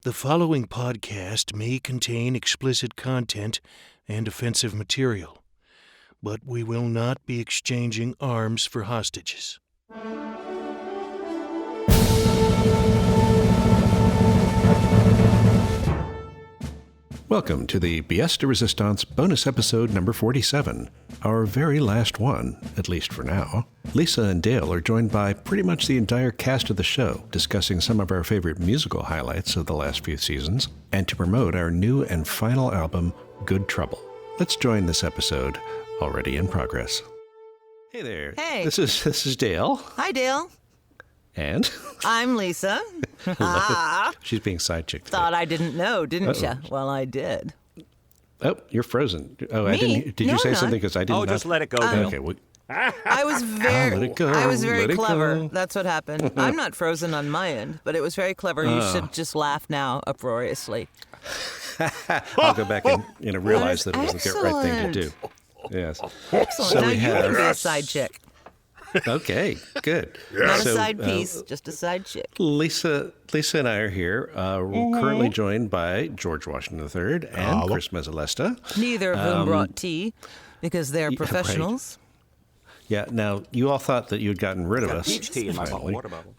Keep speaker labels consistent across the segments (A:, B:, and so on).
A: The following podcast may contain explicit content and offensive material, but we will not be exchanging arms for hostages.
B: Welcome to the Pièce de Resistance bonus episode number 47, our very last one, at least for now. Lyssa and Dale are joined by pretty much the entire cast of the show, discussing some of our favorite musical highlights of the last few seasons, and to promote our new and final album, Good Trouble. Let's join this episode, already in progress. Hey there.
C: Hey.
B: This is Dale.
C: Hi, Dale.
B: And?
C: I'm Lyssa.
B: She's being side chick today.
C: Thought I didn't know, didn't you? Well, I did.
B: Oh, you're frozen. Oh,
C: Me?
B: I didn't. Did
C: No,
B: you say
C: I'm
B: something?
C: not.
B: Because I didn't.
D: Oh, just let it go, Dale.
B: Okay. Well,
C: I was very,
B: let it go.
C: I was very
B: Let it
C: clever.
B: go.
C: That's what happened. I'm not frozen on my end, but it was very clever. You should just laugh now, uproariously.
B: I'll go back and realize that it was the right thing to do. Yes.
C: Excellent.
B: So
C: now
B: we
C: you
B: have-
C: can be a side chick,
B: Okay. Good.
C: not
B: So,
C: a side piece, just a side chick.
B: Lyssa and I are here. We're currently joined by George Washington III and Chris Mezzalesta.
C: Neither of whom brought tea because they're
B: yeah, right.
C: professionals.
B: Yeah. Now you all thought that you had gotten rid of us.
D: Peach tea in my
B: finally.
D: water bottle.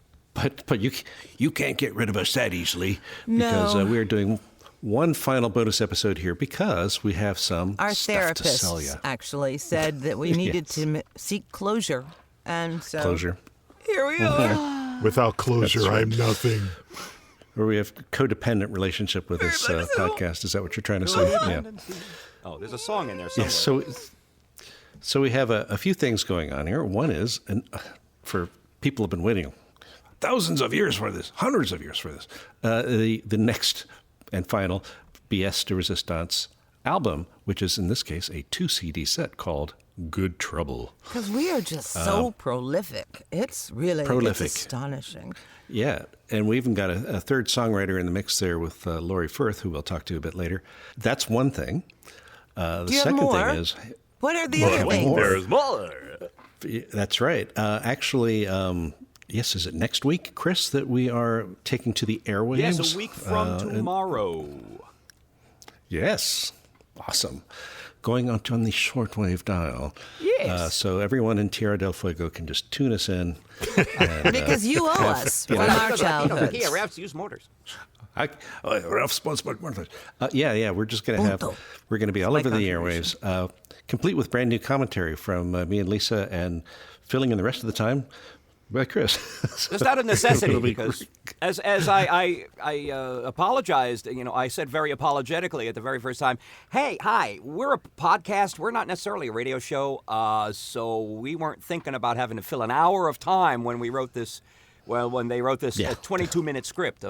B: But you can't get rid of us that easily because
C: No.
B: we are doing one final bonus episode here because we have some
C: Our
B: stuff to sell you.
C: therapists actually said that we needed to seek closure, and so
B: Closure.
C: here we are.
E: Without closure,
B: That's right.
E: I'm nothing.
B: Or we have codependent relationship with this podcast. Is that what you're trying to say? Yeah.
D: Oh, there's a song in there somewhere.
B: Yes. So we have a few things going on here. One is, and for people who've been waiting thousands of years for this, hundreds of years for this, the next and final Pièce de Resistance album, which is in this case a 2-CD set called Good Trouble.
C: Because we are just so prolific. It's really
B: Prolific.
C: It's astonishing.
B: Yeah, and we even got a third songwriter in the mix there with Lori Firth, who we'll talk to a bit later. That's one thing. The
C: Do you have
B: second
C: more?
B: thing is,
C: What are the other things?
D: There's more.
B: that's right. Actually, yes, is it next week, Chris, that we are taking to the airwaves?
D: Yes, a week from tomorrow.
B: Yes, awesome. Going on the shortwave dial.
C: Yes.
B: So everyone in Tierra del Fuego can just tune us in. And,
C: Because you owe us from our childhoods.
D: Yeah, Ralph's used motors.
B: We're just going to have, we're going to be all over the airwaves, complete with brand new commentary from me and Lyssa, and filling in the rest of the time by Chris.
D: It's not a necessity because as I apologized, I said very apologetically at the very first time, hey, hi, we're a podcast. We're not necessarily a radio show. So we weren't thinking about having to fill an hour of time when we wrote this. Well, when they wrote this 22-minute script.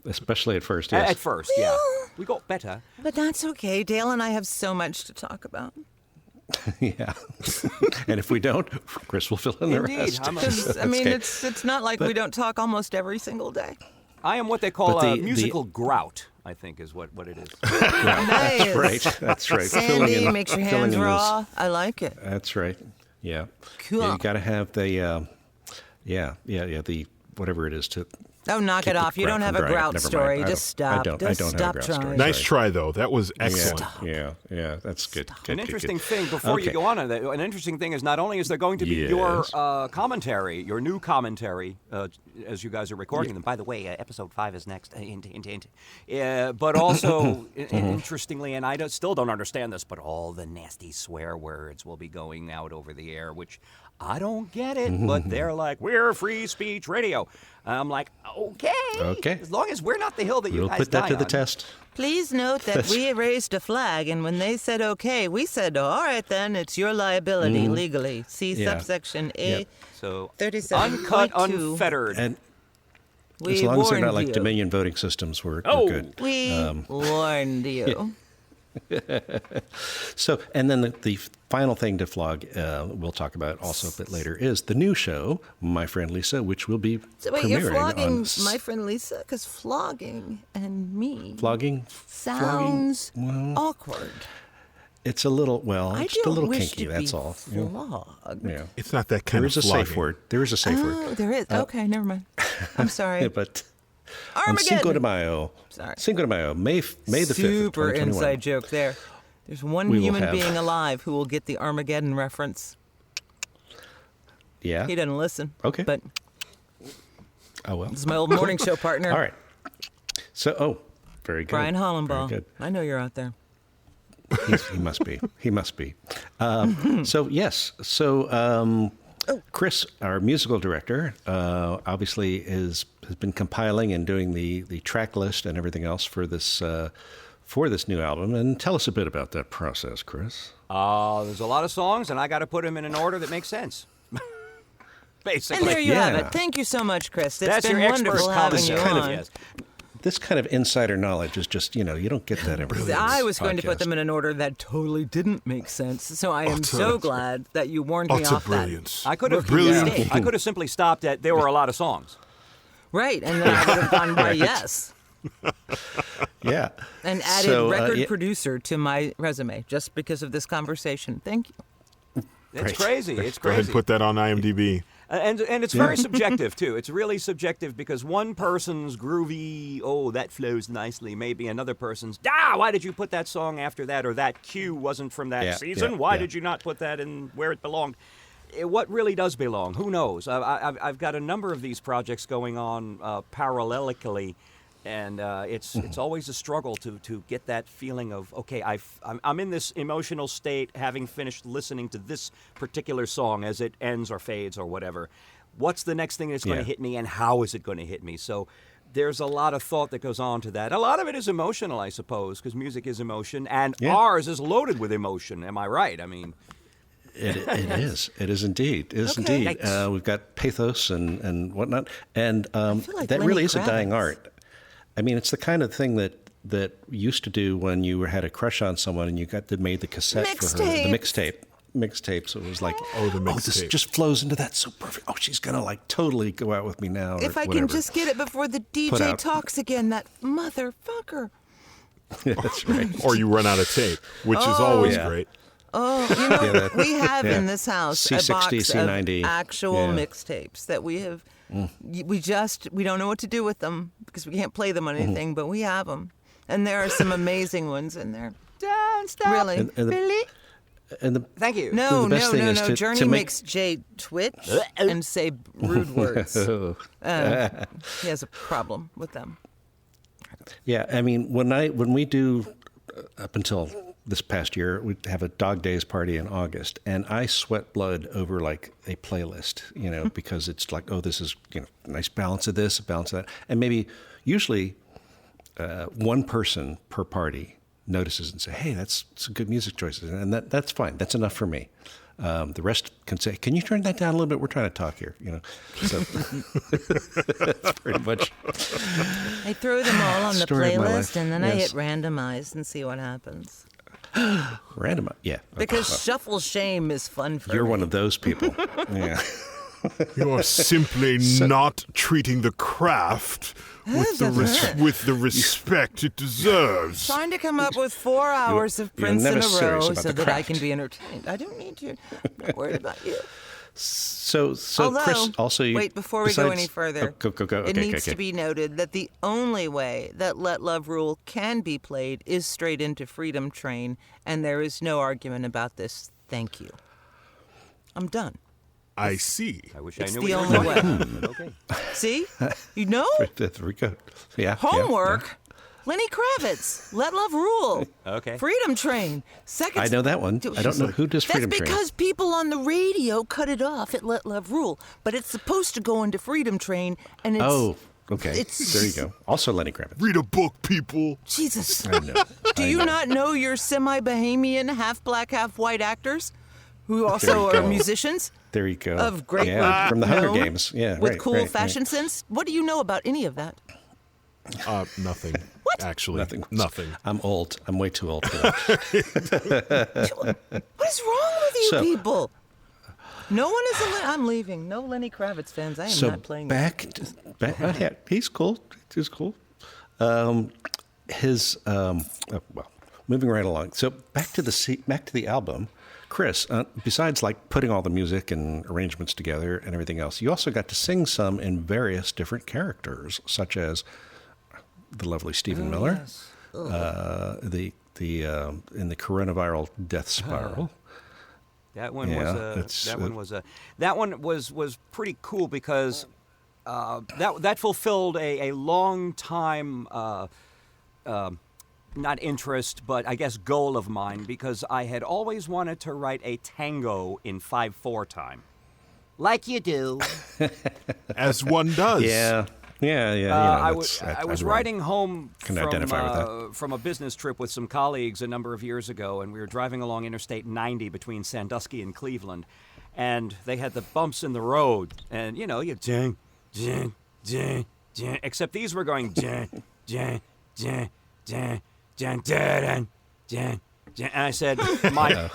B: Especially at first, yes.
D: At first, yeah. We got better.
C: But that's okay. Dale and I have so much to talk about.
B: Yeah. And if we don't, Chris will fill in the
D: Indeed.
B: rest.
C: It's not like we don't talk almost every single day.
D: I am what they call
B: But
D: a
B: the-
D: musical grout, I think is what it is.
C: Nice.
B: That's right.
C: Sandy, makes your
B: filling
C: hands
B: in
C: raw. I like it.
B: That's right. Yeah.
C: Cool.
B: Yeah, you got to have the, the whatever it is to.
C: Oh, knock
B: keep
C: it
B: the
C: off. You
B: grout
C: don't have
B: from
C: a
B: drying.
C: grout
B: Never mind.
C: story.
B: I
C: Just
B: don't- I
C: stop.
B: don't- I
C: Just
B: don't have a
C: stop
B: grout
C: trying.
B: story.
E: Nice
B: Sorry.
E: try, though. That was excellent.
B: Yeah, that's good.
D: An interesting thing, before you go on, an interesting thing is not only is there going to be your commentary, your new commentary, as you guys are recording them. By the way, episode 5 is next. But also, interestingly, and I still don't understand this, but all the nasty swear words will be going out over the air, which I don't get it, but they're like, we're free speech radio. I'm like, okay. As long as we're not the hill that you
B: We'll
D: guys
B: put that
D: die
B: to the
D: on.
B: test.
C: Please note that we raised a flag, and when they said okay, we said, all right, then, it's your liability legally. See subsection A.
D: So
C: 37.2.
D: uncut, unfettered.
B: And
C: We
B: as long as they're
C: warned
B: not like
C: you.
B: Dominion voting systems, we're good.
C: We warned you.
B: So, and then the final thing to flog, we'll talk about also a bit later, is the new show, My Friend Lyssa, which will be
C: So wait,
B: premiering
C: you're flogging
B: on
C: my friend Lyssa? Because flogging and me
B: flogging.
C: sounds awkward.
B: It's a little,
C: I
B: just a
C: don't
B: little
C: wish
B: kinky.
C: to
B: That's
C: be
B: all.
C: flogged.
B: Yeah.
E: It's not that kind
B: There
E: of
B: is a
E: flogging.
B: safe word. There is a safe word.
C: Oh, there is. Okay, never mind. I'm sorry.
B: But
C: Armageddon.
B: On Cinco de Mayo.
C: Sorry.
B: Cinco de Mayo, May the 5th.
C: Super
B: 2021.
C: inside joke there. There's one
B: We will
C: human
B: have-
C: being alive who will get the Armageddon reference.
B: Yeah.
C: He doesn't listen.
B: Okay.
C: But
B: Oh, well.
C: this is my old morning show partner,
B: All right. So, very good.
C: Brian Hollenbaugh.
B: Very good.
C: I know you're out there.
B: He must be. He must be. So, yes. So, Chris, our musical director, obviously has been compiling and doing the track list and everything else for this new album. And tell us a bit about that process, Chris.
D: There's a lot of songs, and I got to put them in an order that makes sense. Basically.
C: And there you have
B: Yeah.
C: it. Thank you so much, Chris. It's
D: That's
C: been
D: your expert
C: wonderful having you
D: commentary.
C: on.
D: Yes.
B: This kind of insider knowledge is just, you don't get that every day.
C: I was going to put them in an order that totally didn't make sense, so I am so glad that you warned me
E: Utter
C: off
E: brilliance.
D: I could have
E: Brilliant.
D: I could have simply stopped at there were a lot of songs.
C: that. Right, and then I would have gone by yes.
B: Yeah.
C: And added
B: So,
C: record producer to my resume just because of this conversation. Thank you.
D: It's crazy. It's
E: Go ahead and
D: crazy.
E: put that on IMDb.
D: And it's very subjective, too. It's really subjective because one person's groovy, that flows nicely. Maybe another person's, why did you put that song after that? Or that cue wasn't from that season. Why did you not put that in where it belonged? What really does belong? Who knows? I've got a number of these projects going on parallelically. And it's always a struggle to get that feeling of, okay, I'm in this emotional state having finished listening to this particular song as it ends or fades or whatever. What's the next thing that's going to hit me and how is it going to hit me? So there's a lot of thought that goes on to that. A lot of it is emotional, I suppose, because music is emotion, and ours is loaded with emotion. Am I right? I mean...
B: It is. It is indeed. It is
C: Okay.
B: indeed. We've got pathos and whatnot. And
C: feel like
B: that
C: Lenny
B: really is a dying
C: Kravitz.
B: art. I mean, it's the kind of thing that used to do when you had a crush on someone and you made the cassette for her, the mixtapes. It was like,
E: the
B: this
E: mixtape.
B: just flows into that so perfect. Oh, she's gonna totally go out with me now. Or
C: If I
B: whatever.
C: can just get it before the
B: Put
C: DJ
B: out.
C: talks again, that motherfucker.
B: That's right.
E: Or you run out of tape, which is always great.
C: Oh, we have in this house a
B: C60,
C: box
B: C90.
C: of actual
B: Yeah.
C: mixtapes that we have. We don't know what to do with them because we can't play them on anything, but we have them, and there are some amazing ones in there.
D: Don't stop.
C: Really,
B: And the-
C: really?
B: And the
D: Thank you.
C: No,
B: the best thing is to
C: Journey
B: make-
C: makes Jay twitch and say rude words. He has a problem with them.
B: Yeah, I mean, when we do, up until this past year, we have a Dog Days party in August, and I sweat blood over like a playlist, because it's like, oh, this is, nice balance of this, a balance of that. And maybe usually one person per party notices and say, hey, that's some good music choices. And that's fine. That's enough for me. The rest can say, can you turn that down a little bit? We're trying to talk here, So that's pretty much.
C: I throw them all on the
B: Story of my
C: playlist,
B: life.
C: and then I
B: Yes.
C: hit randomize and see what happens.
B: Random, yeah. Okay,
C: Because
B: well,
C: shuffle shame is fun for
B: you're
C: me.
B: one of those people. Yeah.
E: You are simply not treating the craft with the respect it deserves.
C: Trying to come up with 4 hours of Prince in
B: never
C: a row
B: serious about
C: so
B: the
C: that I
B: craft.
C: can be entertained. I don't need you. I'm not worried about you.
B: So
C: Although,
B: Chris, also you,
C: wait, before we go any
B: besides-
C: further,
B: oh, go.
C: it
B: Okay,
C: needs
B: okay.
C: to be noted that the only way that Let Love Rule can be played is straight into Freedom Train, and there is no argument about this. Thank you. I'm done.
E: I see.
D: I wish I
C: It's
D: knew
C: the
D: what you
C: only
D: were
C: way.
D: doing, but okay.
C: See? You know?
B: There we go. Yeah.
C: Homework. Lenny Kravitz. Let Love Rule.
D: Okay.
C: Freedom Train. Second.
B: I know that one. I don't know who does Freedom
C: That's
B: Train.
C: because people on the radio cut it off at Let Love Rule, but it's supposed to go into Freedom Train, and it's
B: Oh, okay.
C: it's-
B: There you go. Also Lenny Kravitz.
E: Read a book, people.
C: Jesus.
B: I know.
C: Do you not know your semi-Bahamian, half-black, half-white actors who also
B: you
C: are
B: go.
C: musicians
B: There you go.
C: of great
B: from the Hunger
C: known
B: Games. Yeah,
C: with
B: right,
C: cool
B: right,
C: fashion sense? What do you know about any of that?
E: Nothing.
C: What?
E: Actually,
B: Nothing.
E: Nothing.
B: I'm old. I'm way too old for that.
C: What is wrong with you
B: So-
C: people? No one is. I'm leaving. No Lenny Kravitz fans. I am
B: So
C: not playing.
B: back, yeah, he's cool. He's cool. Well, moving right along. So back to the album, Chris. Besides like putting all the music and arrangements together and everything else, you also got to sing some in various different characters, such as the lovely Stephen Miller.
D: Yes.
B: The in the coronavirus death spiral.
D: That one was pretty cool because that fulfilled a long time not interest, but I guess goal of mine, because I had always wanted to write a tango in 5/4 time. Like you do.
E: As one does.
B: Yeah.
D: I was riding home
B: from
D: a business trip with some colleagues a number of years ago, and we were driving along Interstate 90 between Sandusky and Cleveland, and they had the bumps in the road, and you jing, jing, jing, jing, except these were going jing, jing, jing, jing, jing, jing, jing, jing, and I said, my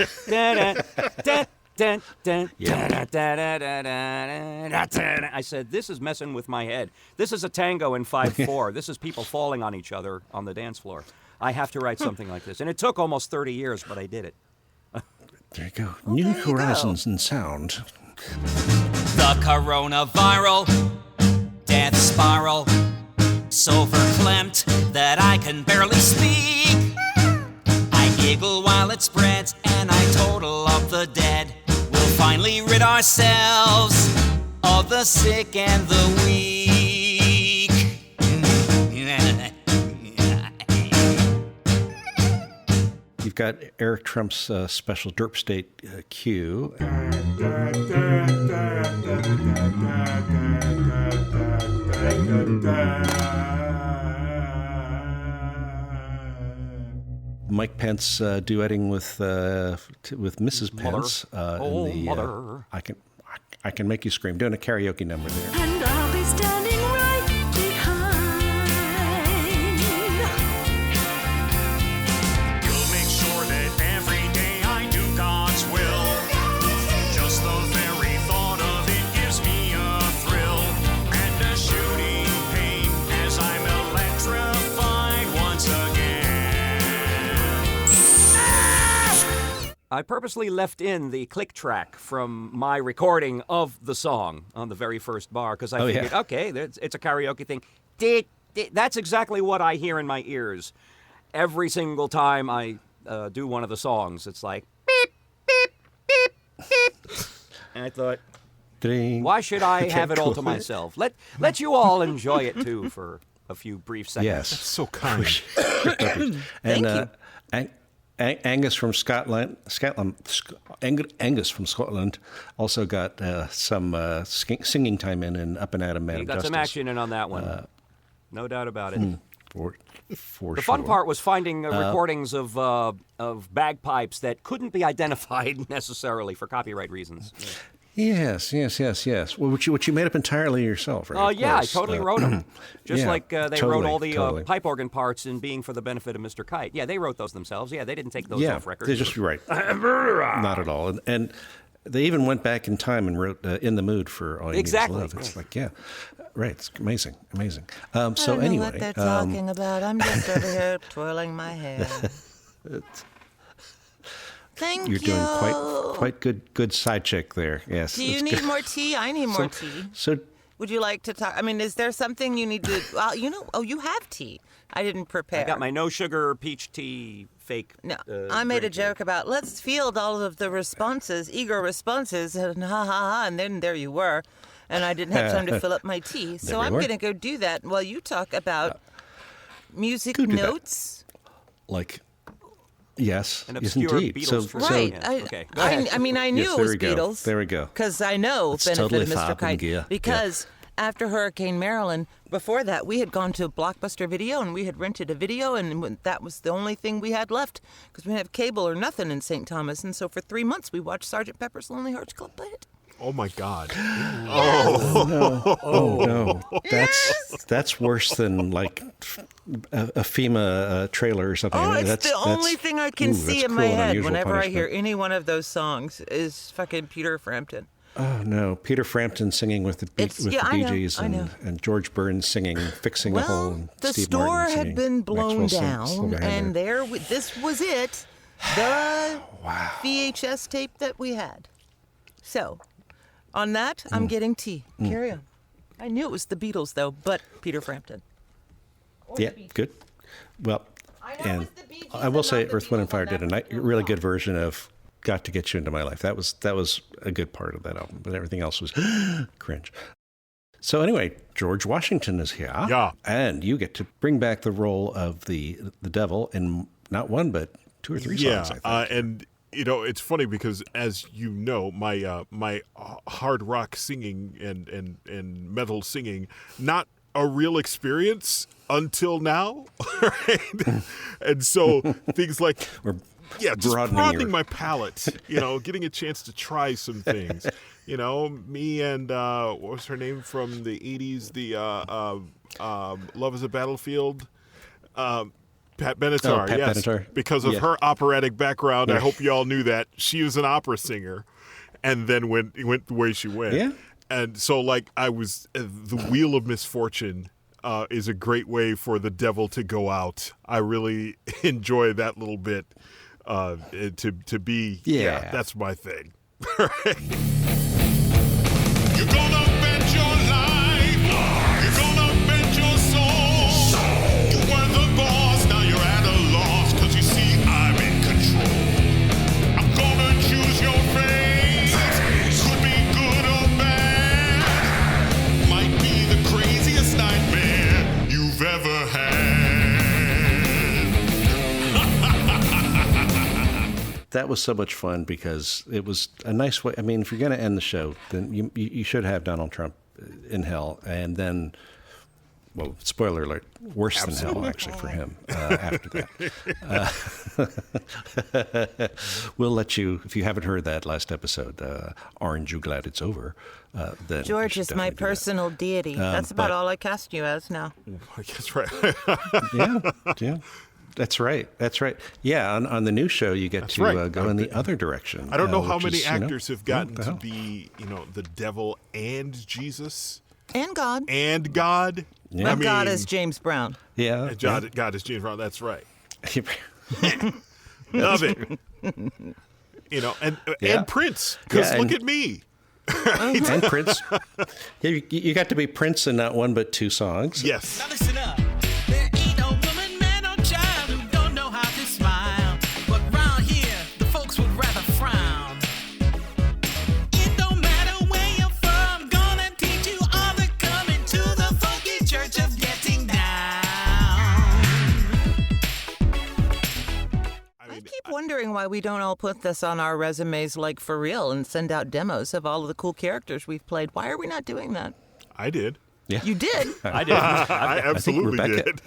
D: I said, this is messing with my head. This is a tango in 5/4. This is people falling on each other on the dance floor. I have to write something like this. And it took almost 30 years, but I did it.
B: There you go. New horizons in sound.
F: The coronavirus death spiral, so verklempt that I can barely speak. I giggle while it spreads, and I total up the dead. We'll finally rid ourselves of the sick and the weak.
B: You've got Eric Trump's special Derp State cue. Mike Pence duetting with Mrs. Pence.
D: Mother.
B: I can make you scream. Doing a karaoke number there.
G: And I'll be standing right behind.
F: You'll make sure that every day I do God's will. Just the very thought of it gives me a thrill and a shooting pain as I'm electrified once again.
D: I purposely left in the click track from my recording of the song on the very first bar because I figured, okay, it's a karaoke thing. That's exactly what I hear in my ears every single time I do one of the songs. It's like beep, beep, beep, beep. And I thought, why should I have it all to myself? Let you all enjoy it too for a few brief seconds.
B: Yes,
E: That's so kind.
C: Thank you.
B: Angus from Scotland. Angus from Scotland also got some singing time in Up and Adam, Madam
D: You got
B: Justice.
D: some action in on that one. No doubt about it.
B: For
D: The
B: sure.
D: fun part was finding recordings of bagpipes that couldn't be identified necessarily for copyright reasons.
B: Yes. Well, which you made up entirely yourself, right? Of
D: Yeah, I
B: course.
D: totally wrote them. Just
B: yeah,
D: like they wrote
B: totally,
D: all the
B: totally.
D: pipe organ parts in Being for the Benefit of Mr. Kite. Yeah, they wrote those themselves. Yeah, they didn't take those off record.
B: They're just right. Not at all. And they even went back in time and wrote "In the Mood" for All You
D: Exactly.
B: Need Is Love. It's like, right. It's amazing.
C: I
B: So
C: don't know
B: anyway,
C: what they're talking about. I'm just over here twirling my hair. Thank
B: you're
C: you.
B: doing quite good side check there. Yes.
C: Do you
B: it's
C: need
B: good.
C: more tea? I need more tea.
B: So
C: Would you like to talk? I mean, is there something you need to? Well, you have tea. I didn't prepare.
D: I got my no sugar peach tea fake.
C: No, I made a
D: drink here.
C: joke about let's field all of the responses, eager responses, and ha ha ha, and then there you were, and I didn't have time to fill up my tea, so
B: we
C: I'm
B: were.
C: going to go do that while you talk about music
B: go do that.
C: notes.
B: like, yes,
D: An
B: yes,
D: obscure
B: indeed.
D: Beatles
B: So,
D: tribute.
C: Right.
D: Yeah, okay. Go ahead.
C: I mean, I knew
B: Yes,
C: it
B: there
C: was
B: we go.
C: Beatles.
B: There we go.
C: Because I know
B: It's
C: Benefit
B: totally
C: of Mr.
B: fab and
C: Kite.
B: gear.
C: Because after Hurricane Marilyn, before that, we had gone to Blockbuster Video and we had rented a video, and that was the only thing we had left because we didn't have cable or nothing in St. Thomas. And so for 3 months, we watched Sgt. Pepper's Lonely Hearts Club Band.
E: Oh my God.
B: Oh no, that's worse than like a FEMA trailer or something.
C: Oh, it's
B: That's-
C: the only
B: that's-
C: thing I can
B: ooh,
C: see
B: that's
C: in my
B: cruel and
C: head
B: unusual
C: whenever I hear
B: punishment.
C: any one of those songs is fucking Peter Frampton.
B: Oh no, Peter Frampton singing with the
C: I
B: Bee
C: know,
B: Gees
C: I know.
B: and George Burns singing "Fixing a Hole."
C: Well,
B: And
C: the
B: Steve
C: store
B: Martin
C: had
B: singing
C: been blown
B: Maxwell
C: down,
B: Silverhammer.
C: and this was it, the VHS tape that we had. So, on that, I'm getting tea. Carry on. I knew it was the Beatles, though, but Peter Frampton.
B: Yeah, good. Well, and I will say Earth, Wind, and Fire did a really good version of Got to Get You Into My Life. That was a good part of that album, but everything else was cringe. So anyway, George Washington is here.
E: Yeah.
B: And you get to bring back the role of the devil in not one, but 2 or 3 songs, I think.
E: And, it's funny because, as you know, my hard rock singing and metal singing, not a real experience until now, right? And so things like... just broadening my palette, getting a chance to try some things. Me and, what was her name from the 80s? The Love is a Battlefield? Pat Benatar,
B: Pat
E: yes.
B: Benatar.
E: Because of her operatic background, I hope you all knew that. She was an opera singer and then went the way she went.
B: Yeah.
E: And so, I was, the Wheel of Misfortune is a great way for the devil to go out. I really enjoy that little bit. To be, that's my thing. You're gonna bet your life, you're gonna bet your soul. You were the boss, now you're at a loss, 'cause you see I'm in control. I'm gonna choose your fate, could be good or bad, might be the craziest nightmare you've ever had.
B: That was so much fun because it was a nice way. I mean, if you're going to end the show, then you should have Donald Trump in hell. And then, well, spoiler alert, worse than hell, actually, for him after that. We'll let you, if you haven't heard that last episode, Aren't You Glad It's Over? Then
C: George is my personal deity. That's about all I cast you as now.
E: I guess right.
B: Yeah. That's right. Yeah, on the new show, you get to go in the other direction.
E: I don't know how many actors have gotten to be, the devil and Jesus.
C: And God.
B: Yeah.
C: And God is James Brown.
B: Yeah.
E: And God is James Brown. That's right. Love it. And Prince, because look at me.
B: And Prince. You got to be Prince in not one but 2 songs.
E: Yes.
F: Now listen up. There ain't no woman, man, or child who don't know how to smile. But round here, the folks would rather frown. It don't matter where you're from, gonna teach you all the coming to the funky church of getting down.
C: I keep wondering why we don't all put this on our resumes like for real and send out demos of all of the cool characters we've played. Why are we not doing that?
E: I did.
B: Yeah.
C: You did?
D: I did.
E: I absolutely did.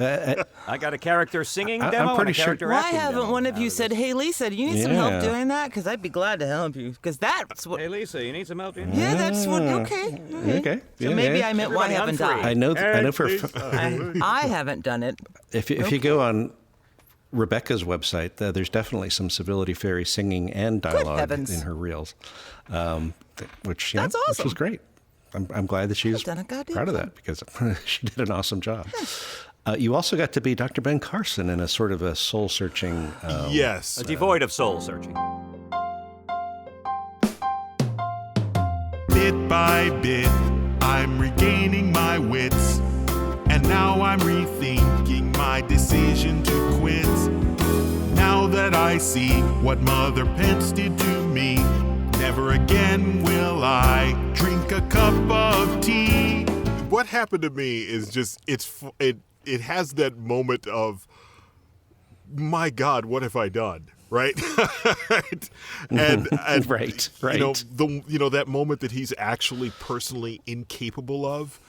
D: I got a character singing
B: I'm
D: demo
B: pretty
D: and a character
C: Why
D: acting
C: haven't
D: demo.
C: one of you said, "Hey, Lisa, do you need some
B: Yeah.
C: help doing that?" Because I'd be glad to help you. Because that's what.
D: Hey, Lisa, you need some help?
C: Yeah, that's what. Okay.
B: Okay.
C: So
B: Yeah,
C: maybe
B: yeah.
C: I meant why
D: Everybody
C: haven't
D: on three.
C: I?
B: I know for
C: I haven't done it.
B: if you go on Rebecca's website, there's definitely some Civility Fairy singing and dialogue
C: heavens.
B: in her reels, which
C: That's
B: which
C: awesome.
B: was great. I'm glad that she's
C: done a goddamn
B: proud of
C: thing.
B: that because she did an awesome job. You also got to be Dr. Ben Carson in a sort of a soul-searching.
E: Yes.
D: Devoid of soul searching.
E: Bit by bit, I'm regaining my wits, and now I'm rethinking my decision to quit. Now that I see what Mother Pence did to me, never again will I drink a cup of tea. What happened to me is just it has that moment of, my God, what have I done? Right? and
B: Right.
E: that moment that he's actually personally incapable of,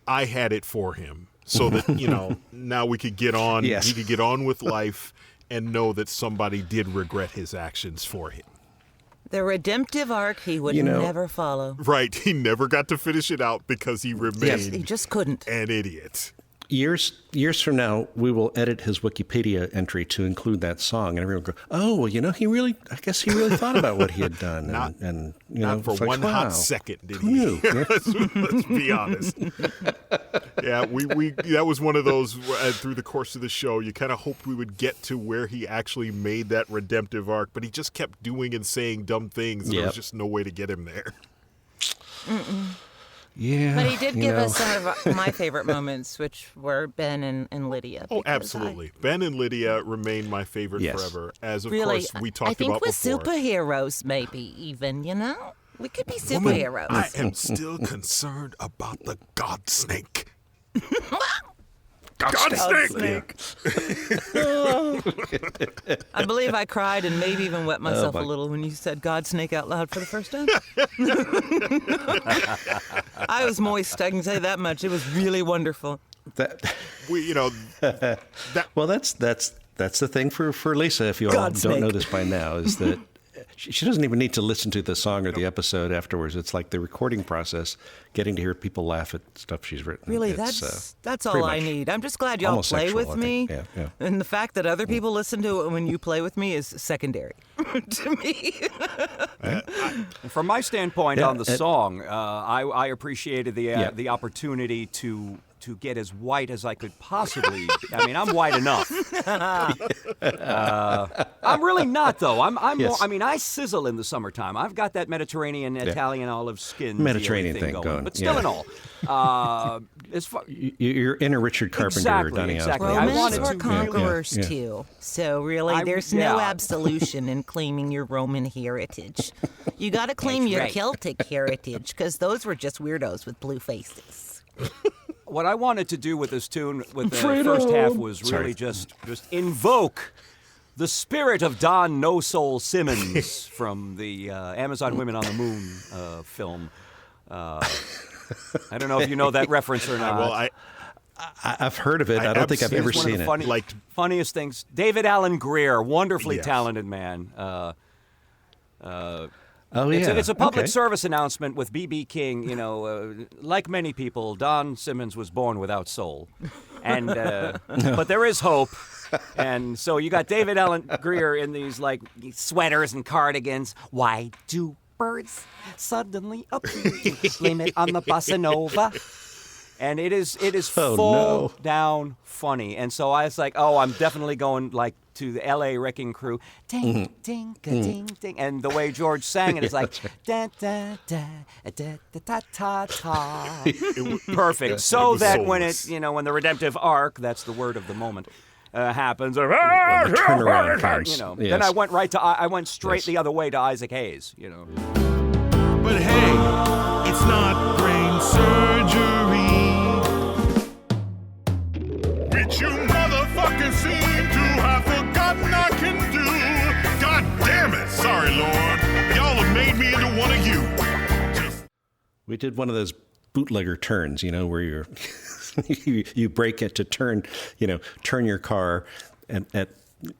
E: I had it for him. So that, now we could get on,
B: Yes.
E: he could get on with life and know that somebody did regret his actions for him.
C: The redemptive arc he would never follow.
E: Right. He never got to finish it out because he remained
C: Yes, he just couldn't.
E: an idiot.
B: Years from now, we will edit his Wikipedia entry to include that song, and everyone will go, "Oh, well, I guess he really thought about what he had done."
E: Not for
B: it's like,
E: one
B: wow,
E: hot second, did
B: who
E: he?
B: knew? Yeah.
E: Let's be honest. Yeah, we that was one of those through the course of the show. You kind of hoped we would get to where he actually made that redemptive arc, but he just kept doing and saying dumb things, and there was just no way to get him there.
B: Yeah.
C: But he did give us some of my favorite moments, which were Ben and Lydia.
E: Oh, absolutely. Ben and Lydia remain my favorite forever, as of
C: really,
E: course we talked
C: I think
E: about
C: we're
E: before.
C: superheroes, maybe even, you know? We could be superheroes.
E: I am still concerned about the God Snake. God Snake!
C: I believe I cried and maybe even wet myself a little when you said God Snake out loud for the first time. I was moist, I can say that much. It was really wonderful.
B: Well, that's the thing for Lyssa, if you all don't know this by now, is that she doesn't even need to listen to the song or the episode afterwards. It's like the recording process, getting to hear people laugh at stuff she's written.
C: Really, that's all I need. I'm just glad y'all play with me.
B: Yeah.
C: And the fact that other people listen to it when you play with me is secondary to me.
D: From my standpoint on the song, I appreciated the opportunity to get as white as I could possibly. I mean, I'm white enough. I'm really not, though. I mean, I sizzle in the summertime. I've got that Mediterranean, Italian olive skin
B: Mediterranean thing going.
D: But still in all.
B: You're inner Richard Carpenter or Donny
D: Exactly.
B: Osmond.
C: Romans were conquerors, too. So really, there's no absolution in claiming your Roman heritage. You got to claim your Celtic heritage, because those were just weirdos with blue faces.
D: What I wanted to do with this tune, with the first half, was really just invoke the spirit of Don No Soul Simmons from the Amazon Women on the Moon film. I don't know if you know that reference or not.
E: Well,
B: I've heard of it. I don't think I've ever seen it.
D: Funniest things. David Alan Grier, wonderfully talented man. It's a public service announcement with B.B. King. You know, like many people, Don Simmons was born without soul, and but there is hope. And so you got David Alan Grier in these like sweaters and cardigans. Why do birds suddenly appear? Blame it on the bossa nova. And it is full down funny. And so I was like, I'm definitely going like to the L.A. Wrecking Crew. Ding, ding, ding, ding. And the way George sang it is like, da, da, da, da, da, da, ta, ta. Perfect. So that when when the redemptive arc, that's the word of the moment, happens,
B: turnaround comes.
D: Then I went straight the other way to Isaac Hayes,
A: But hey, it's not brain surgery.
E: which you motherfuckers seem to have forgotten I can do. God damn it! Sorry, Lord. Y'all have made me into one of you.
B: We did one of those bootlegger turns, where you're you break it to turn your car at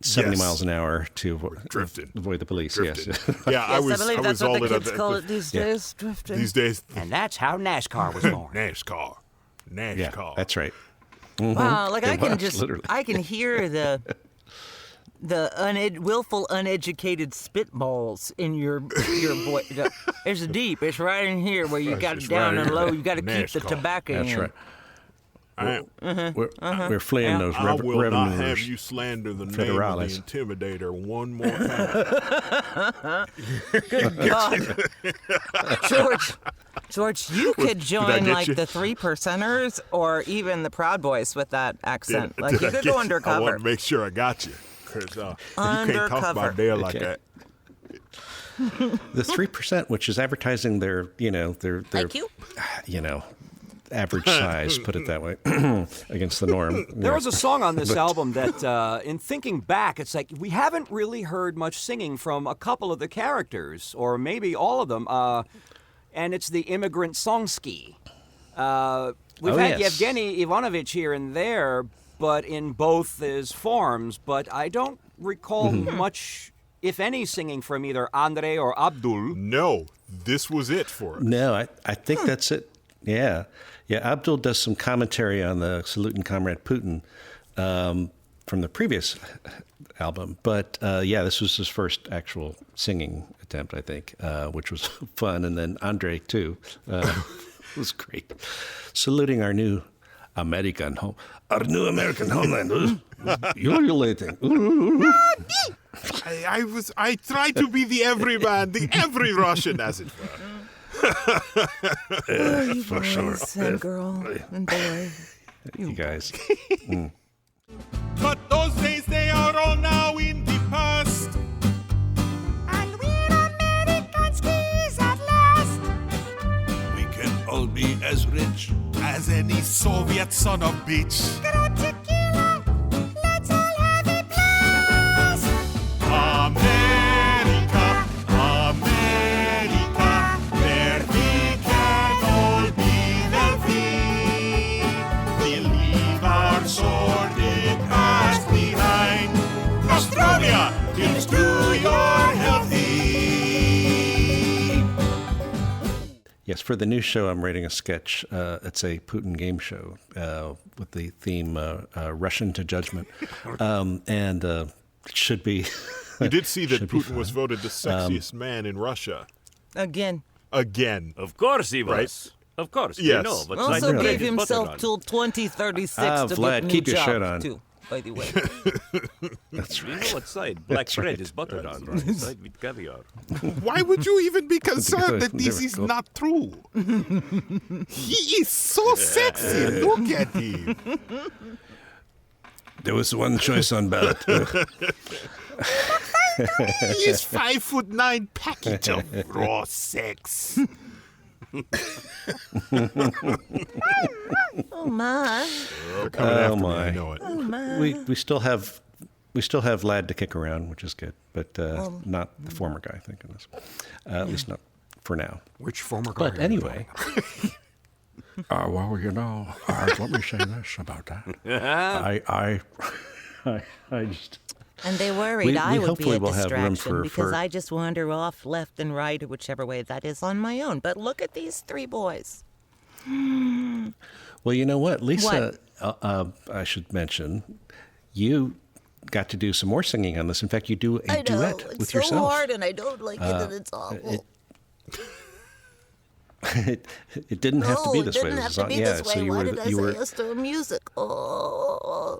B: 70 miles an hour to avoid the police.
E: Drifted.
B: Yes.
E: Yeah, I
C: believe
E: was
C: that's
E: all
C: what the
E: in
C: kids call it these days, drifting.
E: These days.
D: And that's how NASCAR was born.
E: NASCAR.
B: Yeah, that's right.
C: Wow, like I can
B: literally.
C: I can hear the willful, uneducated spitballs in your voice. It's deep. It's right in here where you got it down and low. You got to keep the tobacco
B: That's
C: in.
B: right. We're fleeing those
E: I will
B: revenue
E: not have you slander the name of the Intimidator one more time.
C: Good God. George, you could join like the 3%ers or even the Proud Boys with that accent. You could go undercover.
E: I want to make sure I got you. Because you can't talk about Dale like that.
B: The 3%, which is advertising their
C: Thank you.
B: average size, put it that way, against the norm.
D: There was a song on this album that, in thinking back, it's like we haven't really heard much singing from a couple of the characters, or maybe all of them, and it's the Immigrant Songski. We've had Yevgeny Ivanovich here and there, but in both his forms, but I don't recall much, if any, singing from either Andre or Abdul.
E: No, this was it for us.
B: No, I think that's it. Yeah. Abdul does some commentary on the Salutin' Comrade Putin from the previous album. But, this was his first actual singing attempt, I think, which was fun. And then Andre, too, was great. Saluting our new American homeland. Ululating.
E: I tried to be the everyman, the every Russian, as it were.
C: You
B: for
C: boys
B: sure.
C: and girl and boy.
B: You guys.
E: But those days, they are all now in the past.
G: And we're American skis at last.
H: We can all be as rich.
E: As any Soviet son of bitch.
G: Grab tequila, let's all have a blast.
E: America, America, where we can all be wealthy. We'll leave our sordid past behind. Australia, here's to your healthy.
B: Yes, for the new show, I'm writing a sketch. It's a Putin game show with the theme Russian to Judgment. And it should be...
E: You did see that
B: should be
E: Putin was
B: fun.
E: voted the sexiest man in Russia.
C: Again.
E: Again.
I: Of course he was.
E: Right?
I: Of course.
E: Yes.
I: We know, but
C: Also
I: bread
C: gave
I: is
C: himself
I: buttered on.
C: till 2036 to
B: Vlad,
C: get new
B: keep your
C: job,
B: shirt on.
C: too, by the way.
B: That's
I: You
B: right.
I: know what side black
B: That's
I: bread
B: right.
I: is buttered on, right? Side with caviar.
E: Why would you even be concerned that this
B: Very
E: is
B: cool.
E: not true? He is so sexy. Look at him.
B: There was one choice on ballot.
E: He is 5'9" package of raw sex.
C: Oh, my.
E: They're coming
B: Oh,
E: after me,
B: my.
E: I know it.
B: we still have Lad to kick around, which is good, but not the former guy, thank goodness. At least not for now.
D: Which former
B: But
D: guy?
B: anyway. Well, you know, let me say this about that. I just...
C: And they worried
B: We
C: I would be
B: hopefully
C: a
B: will have room
C: distraction because
B: for-
C: I just wander off left and right or whichever way that is on my own. But look at these three boys.
B: Well, you know what, Lisa, I should mention, you got to do some more singing on this. In fact, you do a duet with yourself.
C: and I don't like it, and it's awful.
B: It didn't have to be this way.
C: It didn't have to be
B: yeah,
C: this way.
B: so you
C: Why
B: were,
C: did I
B: you
C: say
B: were,
C: yes to music? Oh,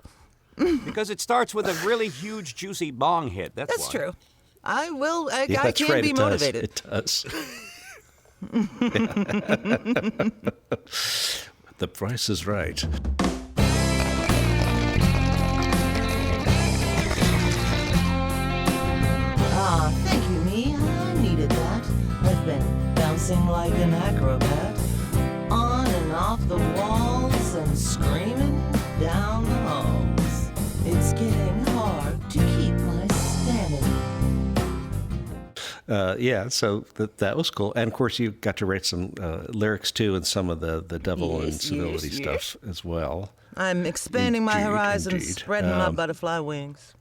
D: Because it starts with a really huge, juicy bong hit. That's
C: that's
D: why.
C: true. I will. I
B: yeah, that's
C: can
B: right,
C: be
B: it
C: motivated.
B: Does. It does. The price is right.
C: Ah, thank you, me. I needed that. I've been bouncing like an acrobat, on and off the walls and screaming down the halls. It's getting hard to keep my sanity.
B: Yeah, so that was cool. And of course, you got to write some lyrics too, and some of the devil and
C: Yes,
B: civility
C: yes,
B: stuff as well.
C: I'm expanding my
B: Indeed,
C: horizons,
B: indeed.
C: spreading my butterfly wings.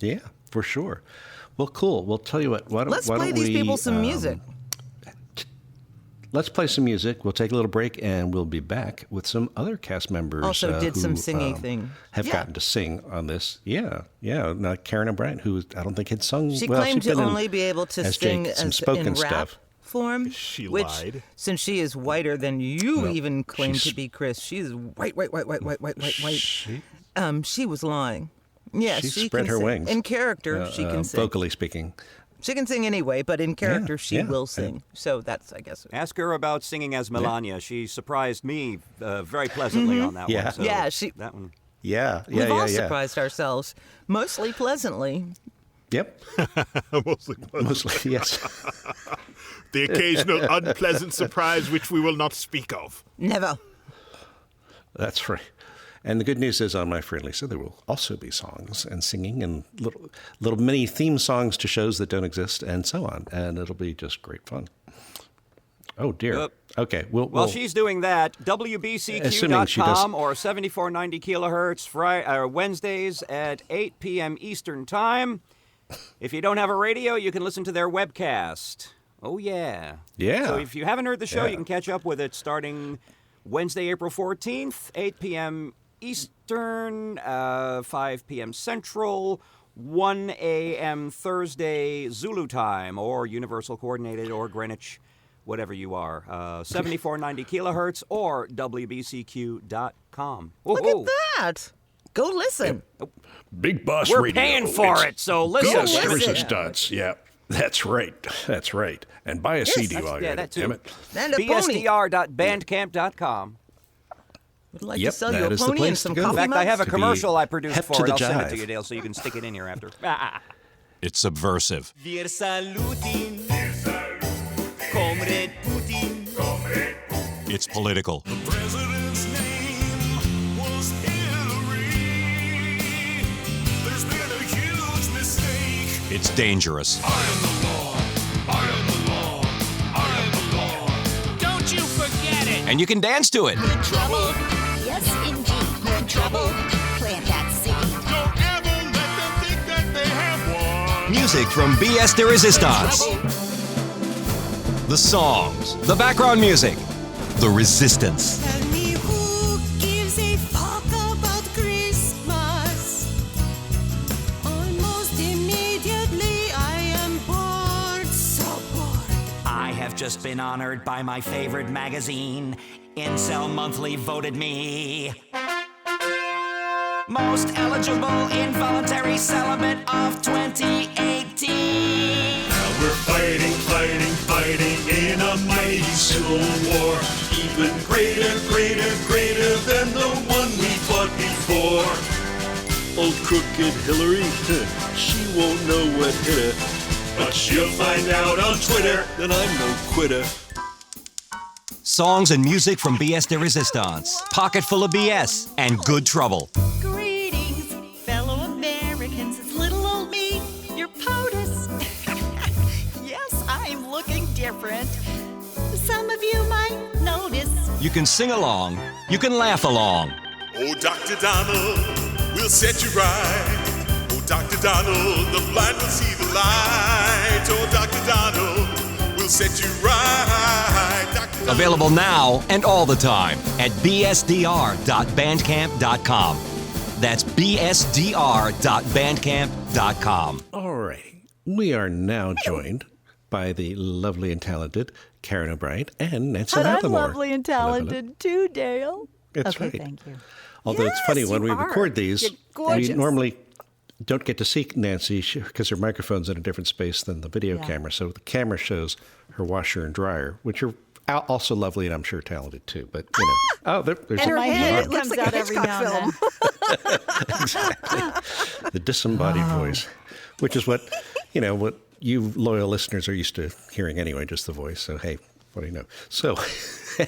B: Yeah, for sure. Well, cool. We'll tell you what. Why don't,
C: Let's
B: why
C: play
B: don't
C: these
B: we,
C: people some music.
B: Let's play some music. We'll take a little break, and we'll be back with some other cast members.
C: Also did some
B: who,
C: singing thing.
B: Have
C: Yeah.
B: gotten to sing on this. Yeah. Now, Karen O'Brien, who I don't think had sung.
C: She
B: well,
C: claimed
B: she'd
C: to
B: been in
C: only be able to
B: as
C: sing
B: Jake, some
C: as
B: spoken
C: in rap
B: stuff.
C: form.
E: She
C: which,
E: lied.
C: Since she is whiter than you
B: Well,
C: even claim
B: she's-
C: to be, Chris. She's white.
B: She,
C: She was lying. Yes,
B: she
C: she
B: spread
C: can
B: her
C: sing.
B: wings.
C: In character, she can sing.
B: vocally speaking.
C: She can sing anyway, but in character, she
B: yeah,
C: will sing. So that's, I guess.
D: Ask her about singing as Melania. She surprised me very pleasantly on that
B: Yeah.
D: one. So
C: Yeah, she-
D: That one.
B: Yeah.
C: We've all surprised ourselves, mostly pleasantly.
B: Yep. Mostly, yes.
E: The occasional unpleasant surprise which we will not speak of.
C: Never.
B: That's right. And the good news is on My Friend Lyssa, there will also be songs and singing and little mini theme songs to shows that don't exist and so on. And it'll be just great fun. Oh, dear.
D: Yep.
B: Okay.
D: While she's doing that,
B: Assuming she does-
D: WBCQ.com or 7490 kilohertz Wednesdays at 8 p.m. Eastern Time. If you don't have a radio, you can listen to their webcast. Oh, yeah.
B: Yeah.
D: So if you haven't heard the show,
B: Yeah.
D: you can catch up with it starting Wednesday, April 14th, 8 p.m. Eastern, 5 p.m. Central, 1 a.m. Thursday Zulu time, or Universal Coordinated, or Greenwich, whatever you are. 7490 kilohertz or WBCQ.com.
C: Look at that. Go listen.
B: Big Boss
D: We're
B: Radio.
D: paying for it, so listen.
C: Go listen.
B: Starts. Yeah. That's right. That's right. And buy a CD while you're at it, damn it.
C: And a pony.
D: BSDR.bandcamp.com.
C: Would like
B: Yep,
C: to sell you
B: that
C: a
B: is the
C: pony and
B: place
C: some
B: to go.
C: coffee
D: In fact, I have a
B: To be
D: commercial I produced
B: hep
D: for
B: to
D: it.
B: the
D: I'll send it
B: jive.
D: to you, Dale, so you can stick it in here after.
I: It's subversive.
F: Wir salutin. Comrade Putin.
I: It's political.
H: President's name was Hillary. There's been a huge mistake.
I: It's dangerous.
H: I am the law. I am the law. I am the law.
F: Don't you forget it.
I: And you can dance to it.
G: Good trouble. Yes, indeed. Good trouble. Plant that seed.
H: Don't ever let them think that they have one.
I: Music from BS de Resistance. The songs, the background music, the resistance.
G: Tell me who gives a fuck about Christmas? Almost immediately I am bored, so bored.
F: I have just been honored by my favorite magazine. Incel Monthly voted me most eligible involuntary celibate of 2018.
H: Now we're fighting, fighting, fighting in a mighty civil war. Even greater, greater, greater than the one we fought before.
E: Old crooked Hillary, she won't know what hit her.
H: But she'll find out on Twitter.
E: Then I'm no quitter.
I: Songs and music from BS de Resistance. Pocket full of BS and good trouble.
G: Greetings, fellow Americans. It's little old me, your POTUS. Yes, I'm looking different. Some of you might notice.
I: You can sing along. You can laugh along.
H: Oh, Dr. Donald, we'll set you right. Oh, Dr. Donald, the blind will see the light. Oh, Dr. Donald, we'll set you right. Dr. Donald.
I: Available now and all the time at bsdr.bandcamp.com. That's bsdr.bandcamp.com.
B: All right. We are now joined by the lovely and talented Karen O'Brien and Nancy
J: And I'm
B: McLemore.
J: lovely and talented too, Dale.
B: That's
J: okay,
B: right.
J: thank you.
B: Although it's funny,
J: Yes,
B: when
J: you
B: we
J: are.
B: record these,
J: You're
B: we
J: gorgeous.
B: normally don't get to see Nancy because her microphone's in a different space than the video
J: Yeah.
B: camera. So the camera shows her washer and dryer, which are also lovely and I'm sure talented too. But, you know, there's
J: And her
B: a
J: head
B: arm.
J: comes out every now and then.
B: Exactly. The disembodied voice, which is what you loyal listeners are used to hearing anyway, just the voice. So, hey, what do you know? So,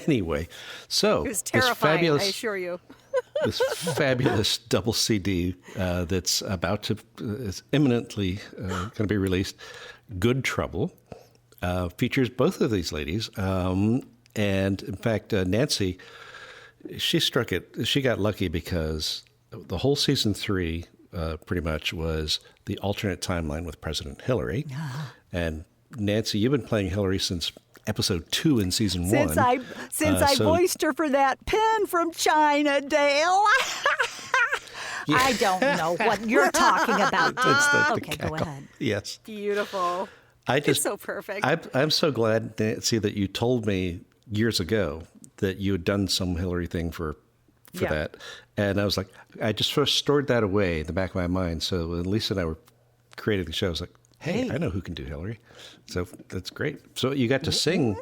B: anyway,
K: It was terrifying, I assure you.
B: this fabulous double CD that's is imminently going to be released, Good Trouble, features both of these ladies. And in fact, Nancy, she got lucky because the whole season 3 pretty much was the alternate timeline with President Hillary. And Nancy, you've been playing Hillary since episode 2 in season 1.
J: Since I voiced her for that pen from China, Dale. I don't know what you're talking about.
B: It's the
J: Okay, go
B: cackle.
J: ahead.
B: Yes.
K: Beautiful.
B: It's
K: so perfect.
B: I'm so glad, Nancy, that you told me years ago that you had done some Hillary thing for
K: Yeah.
B: that. And I was like, I just first stored that away in the back of my mind. So when Lisa and I were creating the show, I was like, hey, I know who can do Hillary. So that's great. So you got to sing,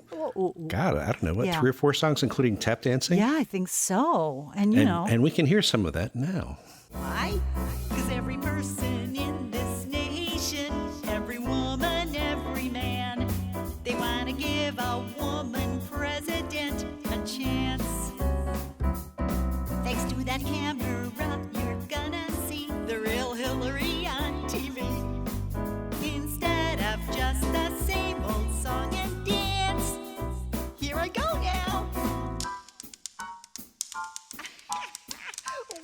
B: God, I don't know, what,
J: Yeah.
B: 3 or 4 songs, including tap dancing?
J: Yeah, I think so. And you know.
B: And we can hear some of that now.
G: Why? Because every person in this nation, every woman, every man, they want to give a woman president a chance. Thanks to that camera, you're gonna see the real Hillary on TV. Instead of just the same old song and dance. Here I go now.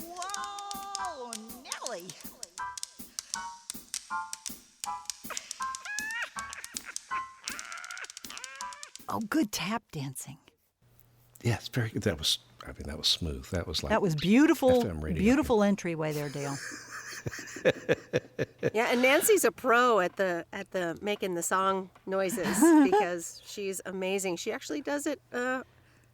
G: Whoa, Nelly.
J: Oh, good tap dancing.
B: Yeah, it's very good. That was smooth. That was like
J: That was beautiful,
B: FM radio.
J: beautiful entryway there, Dale.
K: Yeah, and Nancy's a pro at the making the song noises because she's amazing. She actually does it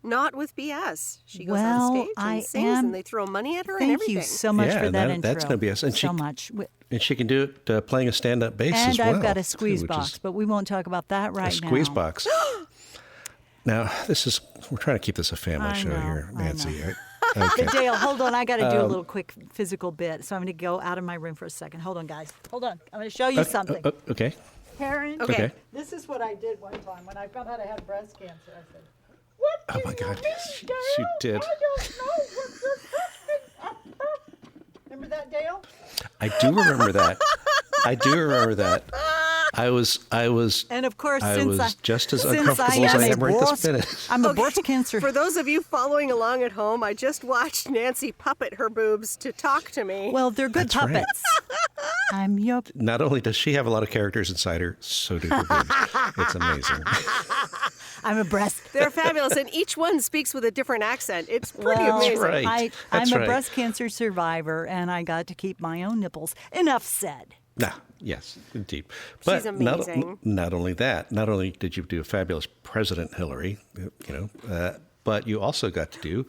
K: not with BS. She goes
J: Well,
K: on stage and sings, and they throw money at her and
J: Thank
K: everything.
J: you so much for that intro.
B: That's no BS. And
J: so much.
B: And she can do it playing a stand-up bass as well.
J: And I've got a
B: too,
J: squeeze
B: which
J: box,
B: is
J: but we won't talk about that right now.
B: a squeeze box. Now, we're trying to keep this a family show
J: know,
B: here, Nancy.
J: I know.
B: Okay.
J: But Dale, hold on. I got to do a little quick physical bit. So I'm going to go out of my room for a second. Hold on, guys. Hold on. I'm going to show you something.
B: Okay.
J: Karen,
B: Okay.
J: this is what I did one time when I found out I had breast cancer. I said,
B: Oh my God, she did.
J: I don't know what this happened. Remember that, Dale?
B: I do remember that. I was,
J: And of course,
B: I
J: since
B: was just as
J: since
B: uncomfortable as I am right this minute.
J: I'm a breast cancer.
K: For those of you following along at home, I just watched Nancy puppet her boobs to talk to me.
J: Well, they're good
B: That's right.
J: puppets. I'm your.
B: Not only does she have a lot of characters inside her, so do her boobs. It's amazing.
J: I'm a breast.
K: They're fabulous, and each one speaks with a different accent. It's pretty
J: Well,
K: amazing.
B: right.
J: I'm
B: That's
J: a
B: right.
J: breast cancer survivor, and I got to keep my own nipples. Enough said.
B: Yes, indeed. But
K: She's amazing.
B: Not only that, not only did you do a fabulous President Hillary, but you also got to do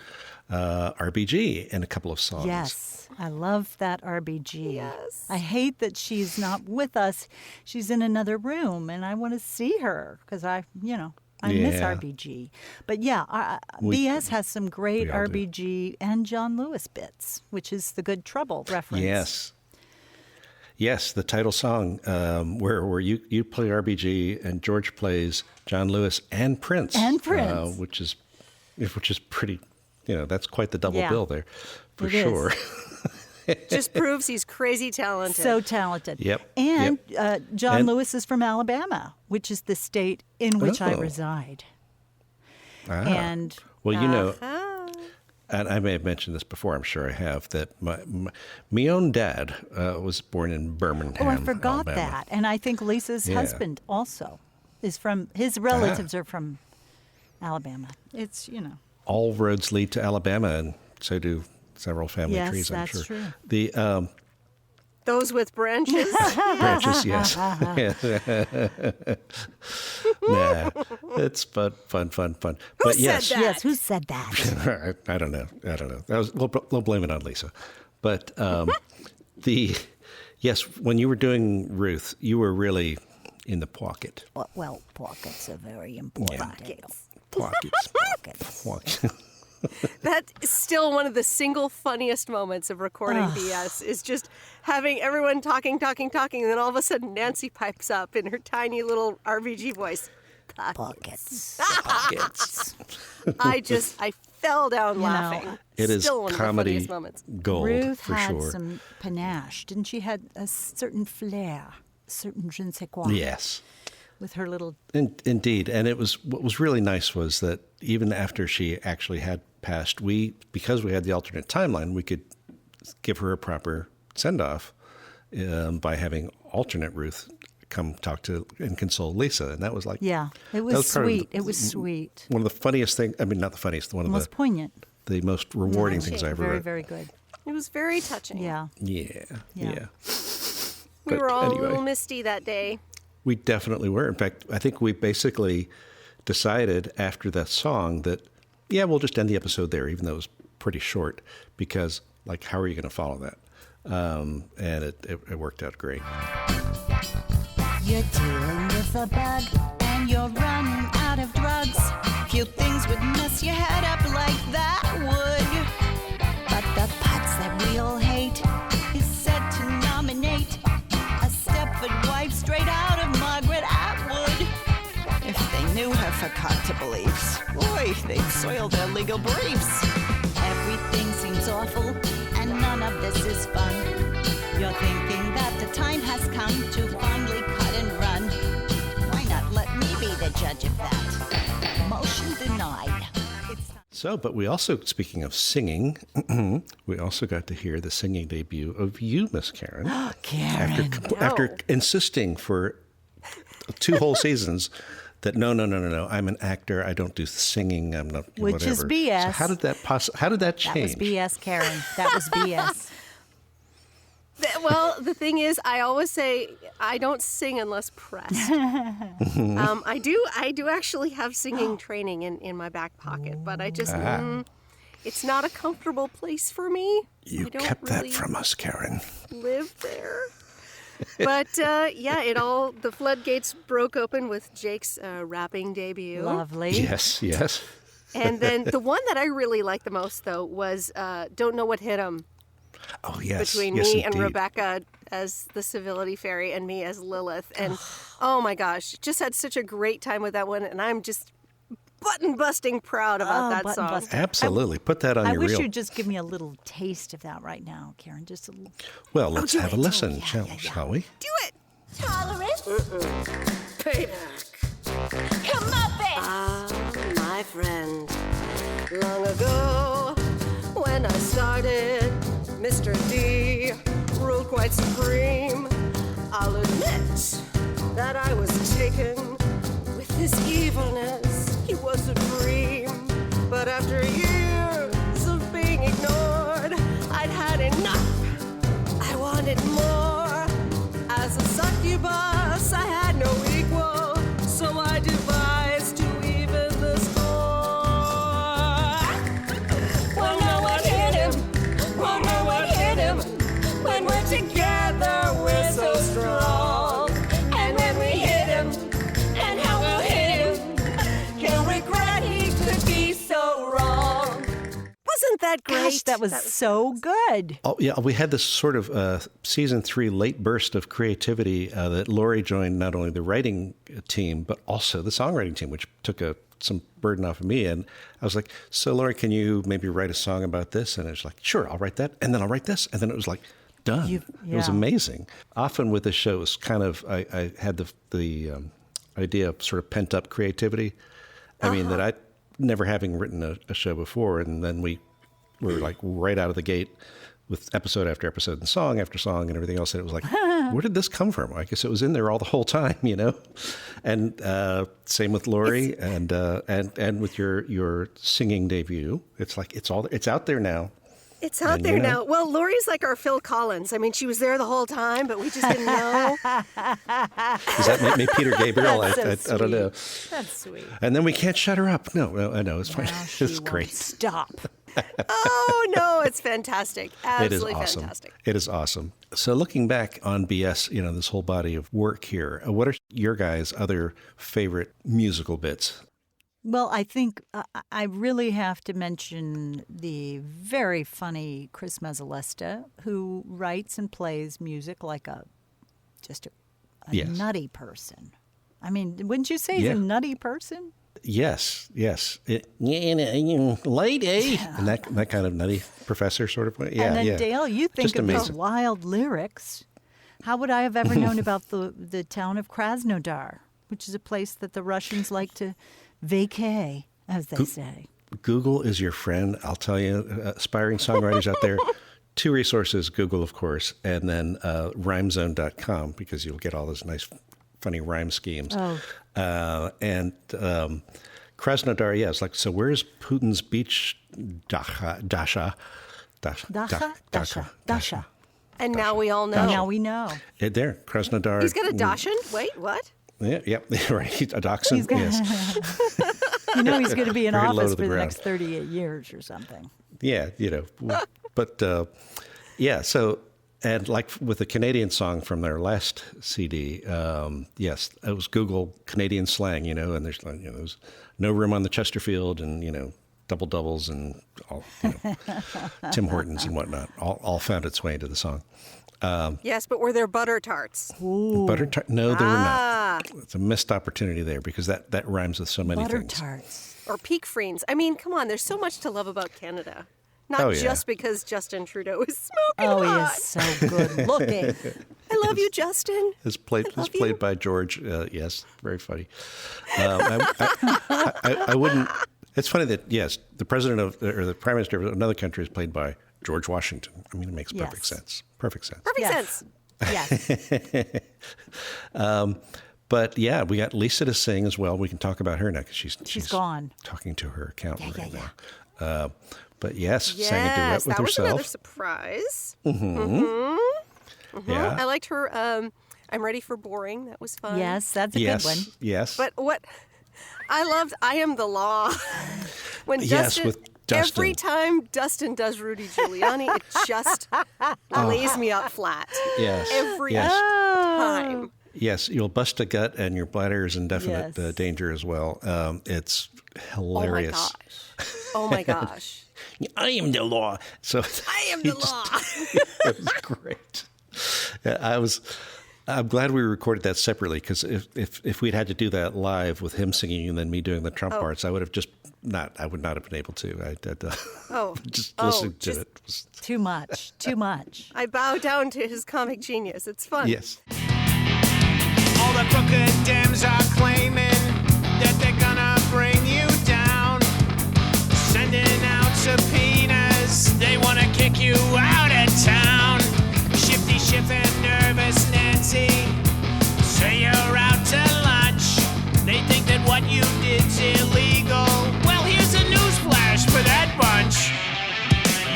B: RBG in a couple of songs.
J: Yes, I love that RBG.
K: Yes.
J: I hate that she's not with us. She's in another room, and I want to see her because I miss
B: Yeah.
J: RBG. But yeah,
B: We-
J: BS has some great
B: we all do.
J: RBG and John Lewis bits, which is the Good Trouble reference.
B: Yes, the title song where you play RBG and George plays John Lewis and Prince. Which is pretty, that's quite the double
J: Yeah.
B: bill there, for
J: It is.
B: sure.
K: Just proves he's crazy talented.
J: So talented.
B: Yep,
J: And John
B: And-
J: Lewis is from Alabama, which is the state in which I
B: Oh.
J: reside.
B: Ah.
J: And
B: Well, and I may have mentioned this before, I'm sure I have, that my own dad was born in Birmingham,
J: I forgot
B: Alabama.
J: that. And I think Lisa's
B: Yeah.
J: husband also is his relatives are from Alabama. It's,
B: All roads lead to Alabama, and so do several family
J: Yes,
B: trees, I'm
J: that's
B: sure.
J: true.
B: The
K: Those with branches.
B: branches, yes. Nah, it's fun. But yes,
K: said that?
J: Yes, who said that?
B: I don't know. We'll blame it on Lisa. But yes, when you were doing Ruth, you were really in the pocket.
J: Well, pockets are very important.
B: Pockets.
J: Pockets.
K: That is still one of the single funniest moments of recording BS is just having everyone talking, and then all of a sudden Nancy pipes up in her tiny little RBG voice.
J: Pockets.
K: I fell down laughing.
B: It is
K: still one of the
B: comedy
K: funniest moments.
B: gold
J: Ruth
B: for
J: had
B: sure.
J: some panache. Didn't she had a certain flair, certain je ne sais quoi.
B: Yes.
J: With her little...
B: Indeed. And what was really nice was that even after she actually had passed, because we had the alternate timeline, we could give her a proper send-off by having alternate Ruth come talk to and console Lisa. And that was like...
J: Yeah, it was sweet. It was sweet.
B: One of the funniest things, not the funniest, one of
J: Most poignant.
B: The most rewarding things I ever
J: Very,
B: read.
J: very good.
K: It was very touching.
J: Yeah.
B: Yeah.
K: We were all
B: anyway.
K: a little misty that day.
B: We definitely were. In fact, I think we basically decided after that song that, we'll just end the episode there, even though it was pretty short, because, how are you going to follow that? And it worked out great.
G: You're dealing with a bug and you're running out of drugs. Few things would mess your head up like that would. But the parts that we all hate is set to nominate a Stepford wife straight out of Margaret Atwood. If they knew her fakakta beliefs, boy, they'd soil their legal briefs. Everything seems awful and none of this is fun. You're thinking that the time has come to finally cut and run. Why not let me be the judge of that? Motion denied.
B: But we also, speaking of singing, we also got to hear the singing debut of you, Miss Karen.
J: Karen.
B: After insisting for 2 whole seasons that no, I'm an actor. I don't do singing. I'm not
J: Which
B: whatever.
J: is BS.
B: So how did that change?
J: That was BS, Karen. That was BS.
K: Well, the thing is, I always say I don't sing unless pressed. I do actually have singing training in my back pocket, but I just, it's not a comfortable place for me.
B: You
K: I don't
B: kept
K: really
B: that from us, Karen.
K: live there. But the floodgates broke open with Jake's rapping debut.
J: Lovely.
B: Yes.
K: And then the one that I really liked the most, though, was Don't Know What Hit 'Em.
B: Oh, yes.
K: Between
B: yes,
K: me and
B: indeed.
K: Rebecca as the civility fairy and me as Lilith. And oh my gosh, just had such a great time with that one. And I'm just button-busting proud about that song.
J: button-busting.
B: Absolutely. Put that on
J: I
B: your
J: wish
B: reel.
J: you'd just give me a little taste of that right now, Karen. Just a little.
B: Well, let's
K: do
B: have a
K: it.
B: listen, shall we?
K: Do it!
G: Tolerance.
K: Payback.
G: Come up it.
K: Ah, my friend. Long ago, when I started, Mr. D ruled quite supreme. I'll admit that I was taken with his evilness. He was a dream. But after years of being ignored, I'd had enough. I wanted more. As a succubus, I had no equal. So I devised to even the score. Won't know what hit him. Won't know what hit him. When we're together, we're so strong. And when we hit him, and how we'll hit him, he'll regret he could be so wrong. Wasn't that great?
J: Gosh, that was so good.
B: Oh, yeah, we had this sort of season 3 late burst of creativity that Lori joined not only the writing team, but also the songwriting team, which took some burden off of me. And I was like, so Lori, can you maybe write a song about this? And it's like, sure, I'll write that. And then I'll write this. And then it was like, done. It was amazing. Often with the show, it was kind of, I had the idea of sort of pent up creativity. I mean, that I never having written a show before. And then we were like right out of the gate with episode after episode and song after song and everything else. And it was like, where did this come from? I guess it was in there all the whole time, you know? And same with Lori and with your singing debut. It's like, it's out there now.
K: It's out there now. Well, Lori's like our Phil Collins. I mean, she was there the whole time, but we just didn't know.
B: Does that make me Peter Gabriel? I don't know.
J: That's sweet.
B: And then we can't shut her up. No, I know. It's fine.
J: Now she
B: It's
J: won't
B: great.
J: Stop.
K: Oh, no, it's fantastic. Absolutely
B: It is awesome.
K: fantastic.
B: It is awesome. So looking back on BS, this whole body of work here, what are your guys' other favorite musical bits?
J: Well, I think I really have to mention the very funny Chris Mezzalesta, who writes and plays music like just a
B: Yes.
J: nutty person. I mean, wouldn't you say he's a nutty person?
B: Yes. Lady. And that kind of nutty professor sort of way. Yeah,
J: and then Dale, you think
B: Just
J: of these
B: amazing.
J: wild lyrics. How would I have ever known about the town of Krasnodar, which is a place that the Russians like to vacay, as they say?
B: Google is your friend. I'll tell you, aspiring songwriters out there, 2 resources, Google, of course, and then rhymezone.com, because you'll get all those nice, funny rhyme schemes.
J: Oh.
B: And Krasnodar, yeah, it's like, so where's Putin's beach Dasha?
J: Dasha.
K: And now we all know.
J: Now we know.
B: There, Krasnodar.
K: He's got a Dashan? Wait, what?
B: Yeah, right. A dachshund, yes.
J: You know he's going to be in
B: Very low
J: office
B: to the
J: for the
B: ground.
J: next 38 years or something.
B: Yeah, but yeah, so, and like with the Canadian song from their last CD, yes, it was Google Canadian slang, and there's there's no room on the Chesterfield and, double doubles and all, Tim Hortons and whatnot, all found its way into the song.
K: Yes, but were there butter tarts?
B: Butter tart? No, there were not. It's a missed opportunity there because that rhymes with so many
J: Butter
B: things.
J: tarts.
K: Or peak freens. I mean, come on, there's so much to love about Canada. Not
B: yeah.
K: just because Justin Trudeau is smoking
J: Oh,
K: hot.
J: he is so good looking.
K: I love you, Justin.
B: It's played by George. Yes, very funny. I wouldn't. It's funny that yes, the president or the prime minister of another country is played by George Washington. I mean, it makes perfect sense. Perfect sense.
K: Perfect sense.
J: Yes.
B: But yeah, we got Lyssa to sing as well. We can talk about her now because she's
J: gone.
B: Talking to her accountant right now. But yes,
K: Yes,
B: sang a duet with
K: that was
B: herself.
K: another surprise.
B: Mm-hmm. Yeah.
K: I liked her. I'm Ready for Boring. That was fun.
J: Yes, that's a good one.
B: Yes.
K: But what I loved, I Am the Law. When
B: Yes, with Dustin.
K: Every time Dustin does Rudy Giuliani, it just lays me up flat.
B: Yes.
K: Every
B: Yes.
K: time.
B: Yes, you'll bust a gut, and your bladder is in definite
J: Yes.
B: danger as well. It's hilarious.
K: Oh my gosh.
B: I am the law. So
K: I am the law.
B: It was great. I'm glad we recorded that separately, because if we'd had to do that live with him singing and then me doing the Trump parts, I would have just I would not have been able to. Just listening to it was
J: Too much. Too much.
K: I bow down to his comic genius. It's fun.
B: yes.
L: All the crooked Dems are claiming that they're gonna bring you down. Sending out subpoenas, they wanna kick you out of town. Shifty Schiff and Nervous Nancy say you're out to lunch. They think that what you did's illegal. Well, here's a newsflash for that bunch.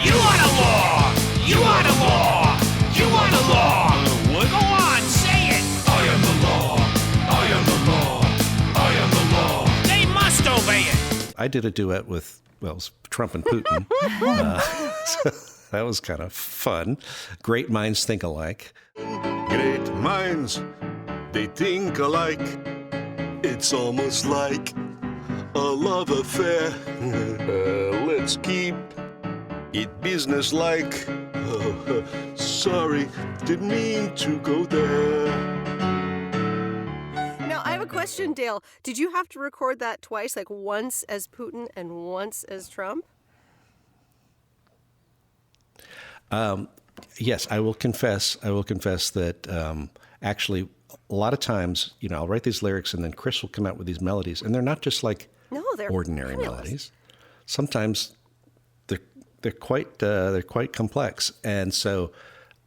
L: You want a law! You want a law! You want a law! What? Go on, say it! I am the law! I am the law! I am the law! They must obey it!
B: I did a duet with, well, it was Trump and Putin. So that was kind of fun. Great minds think alike.
H: Great minds, they think alike. It's almost like a love affair. Let's keep it business-like. Sorry, didn't mean to go there.
K: Now, I have a question, Dale. Did you have to record that twice, like once as Putin and once as Trump?
B: Yes, I will confess that actually a lot of times, I'll write these lyrics and then Chris will come out with these melodies, and they're not just like
K: They're
B: ordinary
K: fabulous.
B: melodies. Sometimes they're quite complex, and so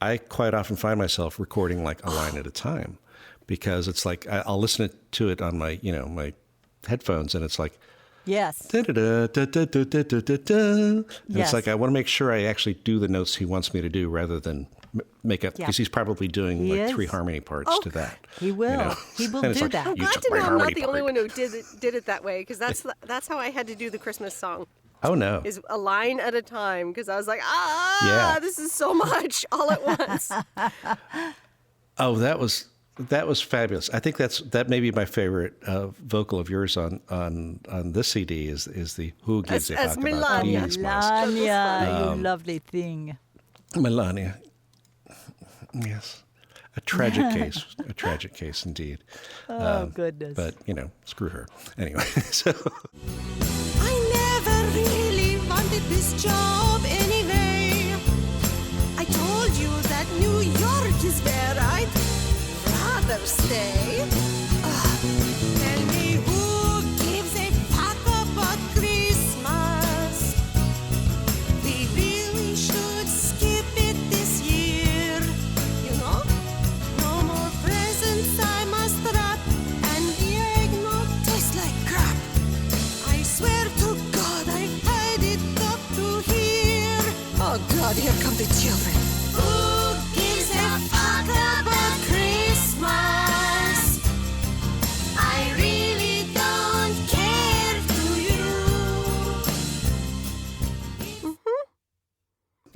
B: I quite often find myself recording like a line at a time, because it's like I'll listen to it on my my headphones, and it's like.
J: Yes.
B: And
J: Yes.
B: it's like I want to make sure I actually do the notes he wants me to do rather than make up, because he's probably doing
J: He
B: like
J: is.
B: 3 harmony parts to that.
J: He will. He will
B: And it's
J: do
B: like,
J: that.
K: I'm
B: you
K: glad
B: took
K: to
B: my
K: know I'm
B: harmony
K: not the only
B: part.
K: one who did it that way, because that's how I had to do the Christmas song.
B: Oh no.
K: Is a line at a time, because I was like,
B: Yeah.
K: this is so much all at once.
B: Oh, that was fabulous. I think that may be my favorite vocal of yours on this CD is the Who Gives a
K: as
B: Fuck About
K: Melania.
B: These Mas.
J: Melania, you lovely thing.
B: Melania. Yes. A tragic case indeed.
J: Oh, goodness.
B: But, screw her. Anyway, so
G: I never really wanted this job anyway. I told you that New York is where I'd rather stay. Tell me who gives a fuck about Christmas? We really should skip it this year. No more presents I must wrap, and the eggnog tastes like crap. I swear to God I've had it up to here. Oh God, here come the children. Who gives a fuck about Christmas? I really don't care, do you?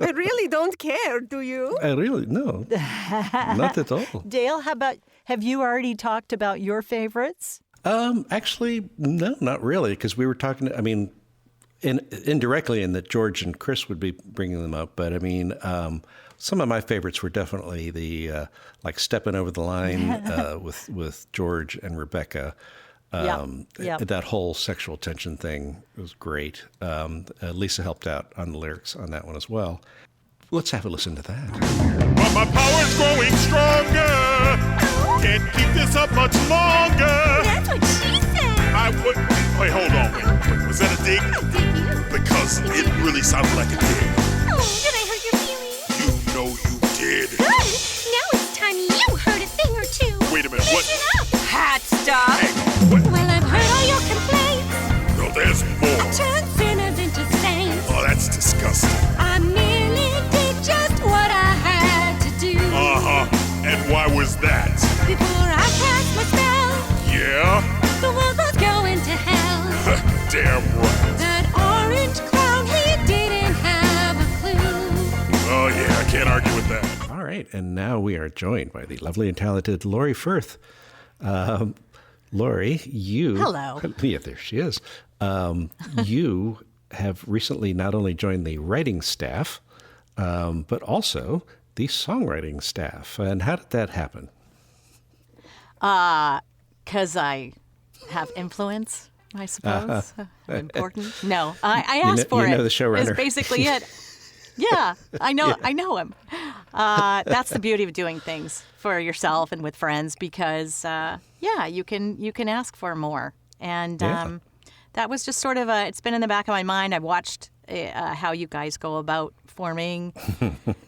K: I really don't care, do you?
B: I really no, not at all.
J: Dale, have you already talked about your favorites?
B: Actually, no, not really, because we were talking. I mean, indirectly, in that George and Chris would be bringing them up, but I mean, some of my favorites were definitely the like Stepping Over the Line with George and Rebecca.
J: Yep.
B: That whole sexual tension thing was great. Lyssa helped out on the lyrics on that one as well. Let's have a listen to that.
H: But my power's growing stronger. Can't keep this up much longer.
G: That's what she said.
H: Wait, hold on. Wait, was that a dig? Because it really sounded like a dig.
G: Oh, did I hurt your feelings?
H: You know you did.
G: Good. Now it's time you heard a thing or two.
H: Wait a minute, what?
G: Listen up, hot stuff.
H: Hang on. What?
G: Well, I've heard all your complaints.
H: No, there's more.
G: Turn sinners into saints.
H: Oh, that's disgusting.
G: I merely did just what I had to do.
H: Uh-huh. damn right.
G: That orange clown, he didn't have a clue.
H: Oh, yeah, I can't argue with that.
B: All right, and now we are joined by the lovely and talented Lori Firth. Lori, you...
J: Hello.
B: Yeah, there she is. You have recently not only joined the writing staff, but also the songwriting staff. And how did that happen?
J: Because I have influence, I suppose. Important. No, I asked for it.
B: You know the showrunner.
J: Is basically it. Yeah, I know him. That's the beauty of doing things for yourself and with friends because, you can ask for more. And that was just sort of it's been in the back of my mind. I've watched how you guys go about forming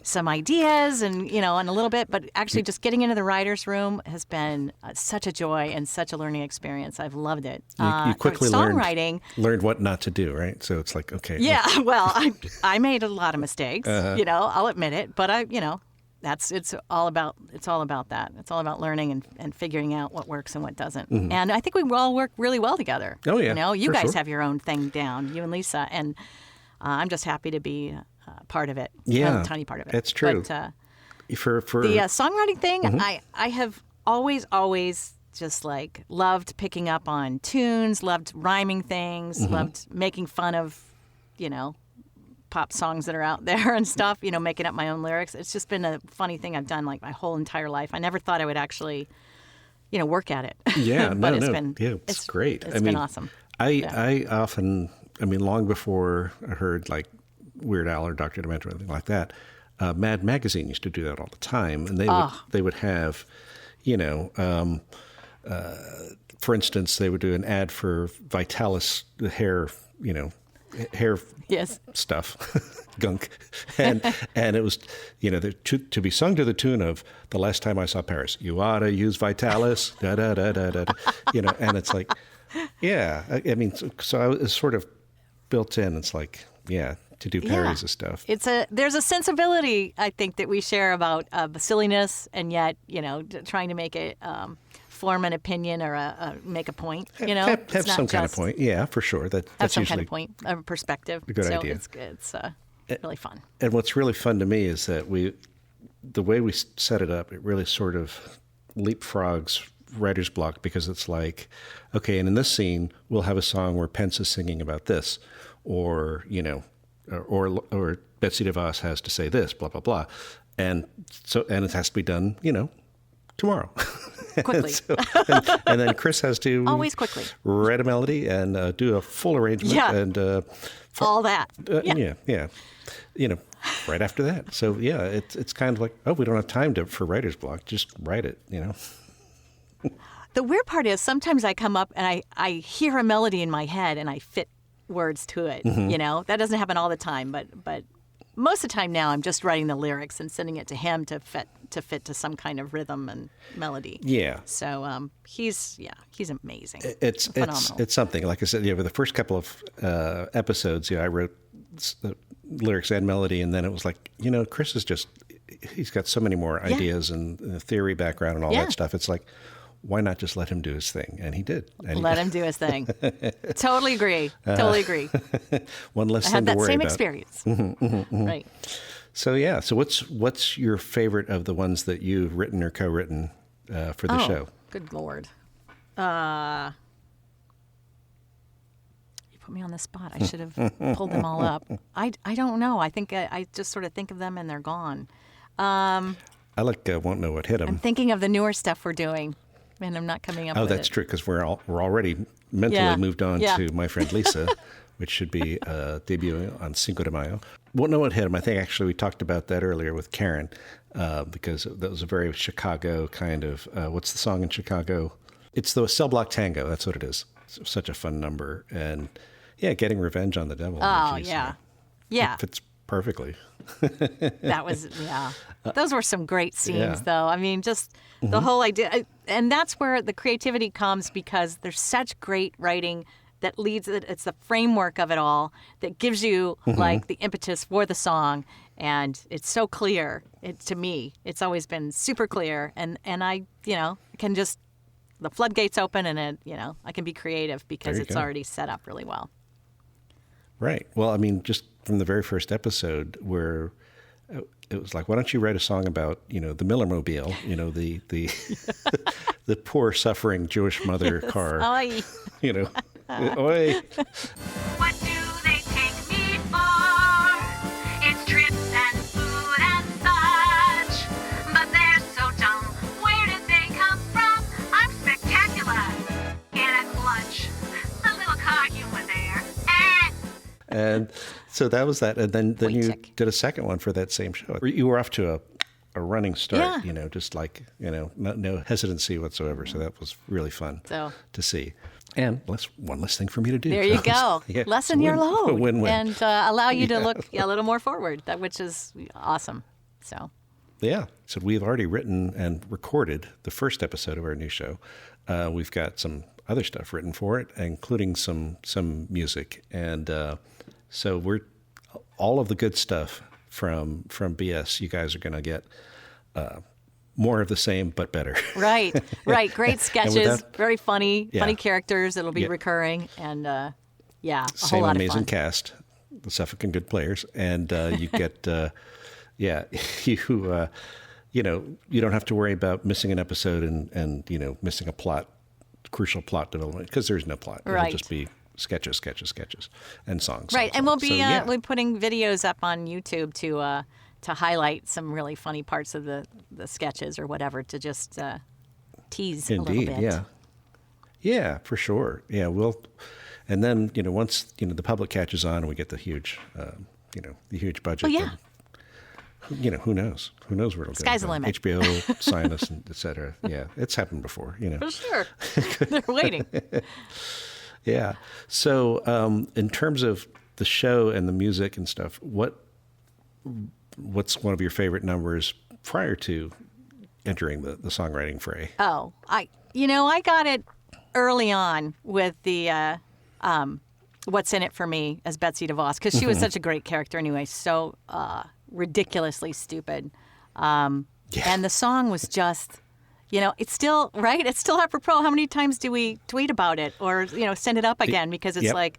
J: some ideas and a little bit, but actually just getting into the writer's room has been such a joy and such a learning experience. I've loved it.
B: You quickly learned what not to do, right? So it's like, okay.
J: Yeah, well, I made a lot of mistakes, I'll admit it, but it's all about that. It's all about learning and figuring out what works and what doesn't. Mm-hmm. And I think we all work really well together.
B: Oh, yeah.
J: You guys
B: sure.
J: have your own thing down, you and Lyssa, and I'm just happy to be part of it.
B: Yeah,
J: a tiny part of it.
B: It's true.
J: But
B: for
J: the songwriting thing,
B: mm-hmm.
J: I have always just like loved picking up on tunes, loved rhyming things,
B: mm-hmm.
J: loved making fun of, pop songs that are out there and stuff, making up my own lyrics. It's just been a funny thing I've done like my whole entire life. I never thought I would actually, work at it.
B: Yeah,
J: but
B: it's great.
J: It's been awesome.
B: I often, long before I heard like Weird Al or Dr. Demento or anything like that, Mad Magazine used to do that all the time, and they would have, for instance, they would do an ad for Vitalis, the hair, hair
J: yes.
B: stuff, gunk, and it was, to be sung to the tune of "The Last Time I Saw Paris." You ought to use Vitalis, da da da da da, and it's like, yeah, so I was sort of built in. It's like, yeah, to do parodies of stuff.
J: There's a sensibility I think that we share about silliness, and yet trying to make it form an opinion or make a point.
B: Have some kind of point. Yeah, for sure. That's
J: some
B: usually
J: kind of point, a perspective.
B: A good idea.
J: It's really fun.
B: And what's really fun to me is that the way we set it up, it really sort of leapfrogs writer's block, because it's like, okay, and in this scene we'll have a song where Pence is singing about this, or or Betsy DeVos has to say this, blah blah blah, and it has to be done, tomorrow.
J: Quickly.
B: and then Chris has to
J: always quickly
B: write a melody and do a full arrangement and
J: all that.
B: Yeah. Right after that. So yeah, it's kind of like, oh, we don't have time for writer's block. Just write it.
J: The weird part is sometimes I come up and I hear a melody in my head and I fit words to it.
B: Mm-hmm.
J: That doesn't happen all the time, but most of the time now I'm just writing the lyrics and sending it to him to fit to some kind of rhythm and melody.
B: Yeah.
J: So he's amazing.
B: It's
J: phenomenal.
B: It's something. Like I said, with the first couple of episodes, I wrote the lyrics and melody, and then it was like, Chris is he's got so many more ideas and the theory background and all that stuff. It's like, why not just let him do his thing? And he did. Let
J: him do his thing. Totally agree.
B: One less thing to worry about.
J: I had that same experience.
B: Mm-hmm.
J: Right.
B: So yeah. So what's your favorite of the ones that you've written or co-written for the show?
J: Good Lord. You put me on the spot. I should have pulled them all up. I don't know. I think I just sort of think of them and they're gone.
B: I won't know what hit them.
J: I'm thinking of the newer stuff we're doing. And I'm not coming up with it.
B: Oh, that's true, because we're already mentally moved on to My Friend Lyssa, which should be debuting on Cinco de Mayo. Won't know what hit him. I think actually we talked about that earlier with Karen, because that was a very Chicago kind of, what's the song in Chicago? It's the Cell Block Tango. That's what it is. It's such a fun number. And yeah, getting revenge on the devil.
J: Oh, yeah.
B: It fits perfectly.
J: That was, those were some great scenes, though. Just the whole idea. And that's where the creativity comes, because there's such great writing that leads, it's the framework of it all that gives you like the impetus for the song. And it's so clear. To me, it's always been super clear. And I, can just the floodgates open, and I can be creative because it's
B: go.
J: already set up really well.
B: Right. Well, I mean, just from the very first episode where it was like, why don't you write a song about, the Millermobile, the the poor suffering Jewish mother car,
J: Oy.
B: Oy.
G: What do they take me for? It's trips and food and such. But they're so dumb. Where did they come from? I'm spectacular. In a clutch. A little cocky one there.
B: And so that was that. And then you
J: Wojciech.
B: did a second one for that same show. You were off to a running start,
J: Yeah.
B: just like, no hesitancy whatsoever. So that was really fun to see. And one less thing for me to do.
J: There you go.
B: Yeah,
J: Lessen
B: it's a
J: your load
B: win-win.
J: and allow you to look a little more forward, which is awesome. So.
B: Yeah. So we've already written and recorded the first episode of our new show. We've got some other stuff written for it, including some music. And so we're all of the good stuff from BS. You guys are going to get more of the same, but better.
J: Right. Great sketches, very funny characters. It'll be recurring, and a whole lot of fun.
B: Same amazing cast, the Suffolk and good players, and you get, you don't have to worry about missing an episode and missing a crucial plot development because there's no plot.
J: Right.
B: It'll just be sketches, and songs.
J: Right, and we'll be
B: So,
J: we're putting videos up on YouTube to highlight some really funny parts of the sketches or whatever to just tease a little bit.
B: Yeah, for sure. Yeah, and then once the public catches on and we get the huge budget.
J: Oh yeah.
B: Then, who knows? Who knows where it'll go?
J: Sky's the limit.
B: HBO sign us, and et cetera. Yeah, it's happened before.
J: For sure, they're waiting.
B: Yeah. So, in terms of the show and the music and stuff, what's one of your favorite numbers prior to entering the songwriting fray?
J: Oh, I got it early on with the What's in It for Me as Betsy DeVos, because she was such a great character anyway, so ridiculously stupid. And the song was just, it's still, right? It's still apropos. How many times do we tweet about it or, send it up again? Because it's like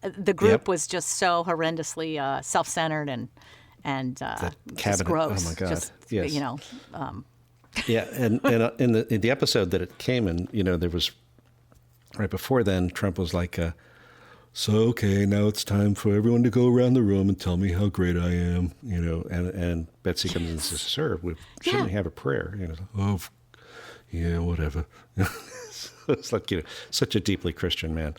J: the group was just so horrendously self-centered and just gross.
B: Oh my God!
J: Just,
B: yes.
J: Yeah,
B: and in the episode that it came in, there was right before then. Trump was like, "So okay, now it's time for everyone to go around the room and tell me how great I am," and Betsy comes in and says, "Sir, shouldn't we have a prayer?" Oh, yeah, whatever. So it's like such a deeply Christian man.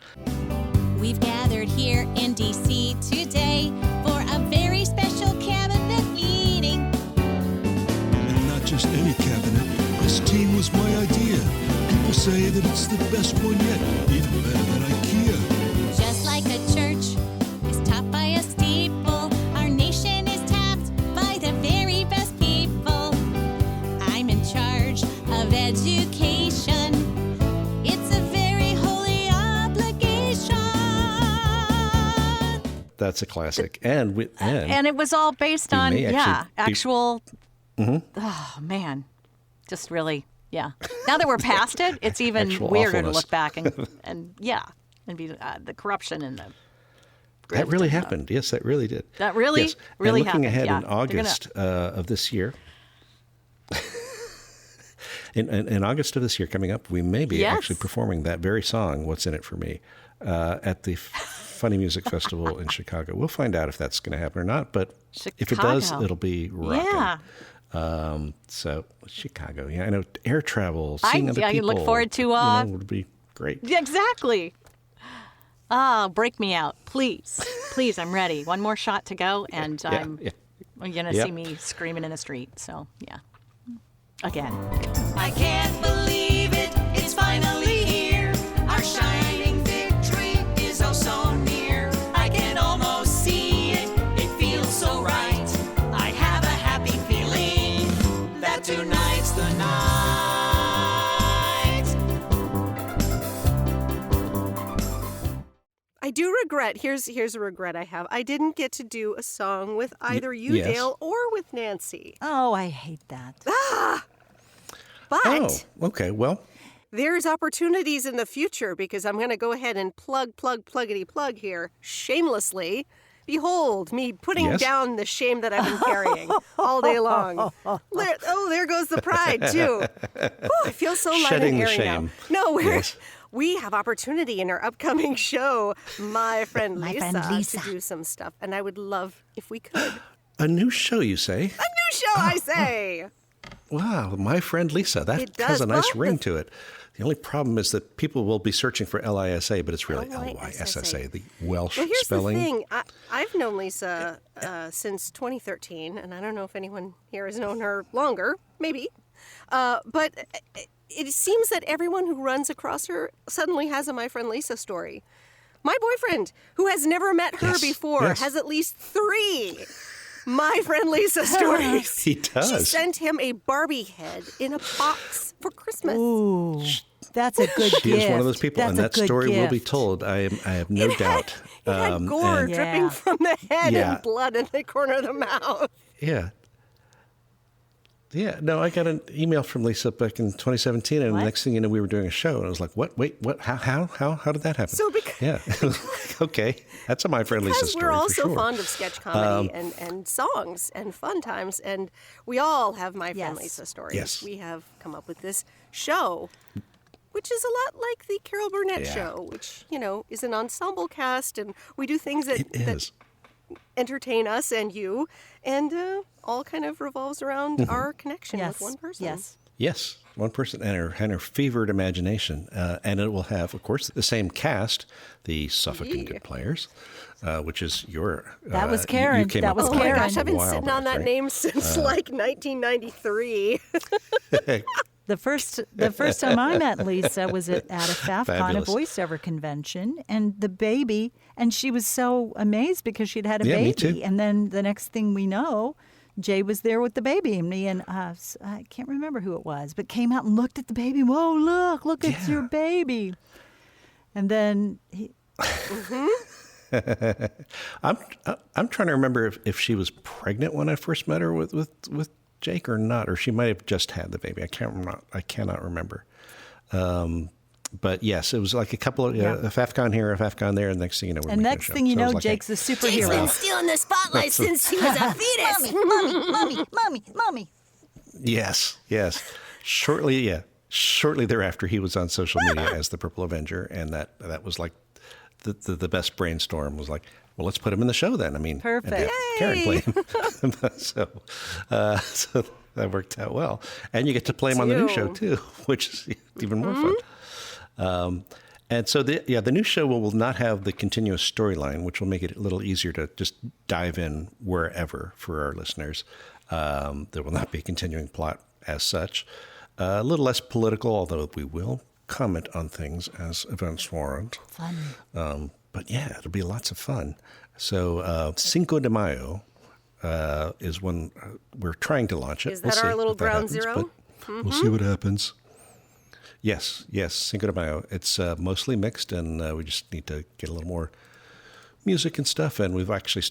M: We've gathered here in D.C. today for a very special cabinet meeting.
N: And not just any cabinet. This team was my idea. People say that it's the best one yet, even better than IKEA.
M: Just like a church is topped by a steeple, our nation is tapped by the very best people. I'm in charge of education. It's a very holy obligation.
B: That's a classic, and
J: it was all based on actual.
B: Mm-hmm.
J: Oh man, just really Now that we're past it, it's even weirder to look back and be the corruption and the.
B: That really happened. Yes, that really did.
J: That really,
B: yes.
J: really
B: and looking
J: happened.
B: ahead in August of this year. In August of this year coming up, we may be actually performing that very song, What's in It for Me, at the Funny Music Festival in Chicago. We'll find out if that's going to happen or not, but if it does, it'll be rocking.
J: Yeah.
B: So Chicago, I know air travel, seeing other people.
J: I look forward to
B: would be great.
J: Exactly. Break me out, please. Please, I'm ready. One more shot to go, and you're going to see me screaming in the street. So, again.
G: I can't believe it, it's finally here. Our shining victory is oh so near. I can almost see it, it feels so right. I have a happy feeling that tonight's the night.
K: I do regret, here's a regret I have. I didn't get to do a song with either you, Dale, or with Nancy.
J: Oh, I hate that.
K: But
B: Oh, okay. Well,
K: there's opportunities in the future because I'm going to go ahead and pluggity plug here shamelessly. Behold, me putting down the shame that I've been carrying all day long. There goes the pride, too. I feel so light
B: Shedding
K: and
B: the
K: airy
B: shame.
K: now. No, we have opportunity in our upcoming show, My Friend Lyssa, to do some stuff. And I would love if we could.
B: A new show, you say?
K: A new show, I say.
B: Wow, My Friend Lyssa. That has a nice ring to it. The only problem is that people will be searching for Lyssa, but it's really Lyssa, the Welsh spelling.
K: Well, here's the thing. I've known Lyssa since 2013, and I don't know if anyone here has known her longer. Maybe. But it seems that everyone who runs across her suddenly has a My Friend Lyssa story. My boyfriend, who has never met her before, has at least 3 My Friend Lyssa stories.
B: He does.
K: She sent him a Barbie head in a box for Christmas.
J: Ooh, that's a good gift.
B: She is one of those people, and that story will be told. I have no doubt.
K: It had gore dripping from the head and blood in the corner of the mouth.
B: Yeah. Yeah, no, I got an email from Lyssa back in 2017, and the next thing you know, we were doing a show, and I was like, "What? Wait, what? How did that happen?"
K: So
B: okay, that's a My Friend Lyssa story.
K: Because we're all
B: for
K: so
B: sure.
K: fond of sketch comedy and songs and fun times, and we all have My Friend Lyssa stories.
B: Yes.
K: We have come up with this show, which is a lot like the Carol Burnett show, which is an ensemble cast, and we do things that entertain us and you, and all kind of revolves around our connection with one person.
B: Yes, one person and her fevered imagination. And it will have, of course, the same cast, the Suffolk and Good Players, which is your...
J: That was Karen.
K: Oh my gosh, I've been sitting on that name since like 1993.
J: The first time I met Lyssa was at a FAFCON, a voiceover convention, and the baby, and she was so amazed because she'd had a baby.
B: Me too.
J: And then the next thing we know, Jay was there with the baby, and me and us, I can't remember who it was, but came out and looked at the baby. Whoa, look, it's your baby. And then he...
B: I'm trying to remember if she was pregnant when I first met her with Jake or not, or she might have just had the baby. I cannot remember. But yes, it was like a couple of a FAFCON here, a FAFCON there, and next thing you know, we're making a show.
J: Next thing you know, Jake's a superhero.
K: Jake's been stealing the spotlight since he was a fetus.
J: Mommy.
B: Yes. Shortly thereafter, he was on social media as the Purple Avenger, and that was like the best brainstorm. Was like, well, let's put him in the show then. I mean,
J: perfect.
B: And have Karen play him. so that worked out well, and you get to play him on the new show too, which is even more fun. And so the new show will not have the continuous storyline, which will make it a little easier to just dive in wherever for our listeners. There will not be a continuing plot as such. A little less political, although we will comment on things as events warrant.
J: Fun.
B: But yeah, it'll be lots of fun. So Cinco de Mayo is when we're trying to launch it.
K: Is that our little ground zero?
B: We'll see what happens. Yes, Cinco de Mayo. It's mostly mixed, and we just need to get a little more music and stuff. And we've actually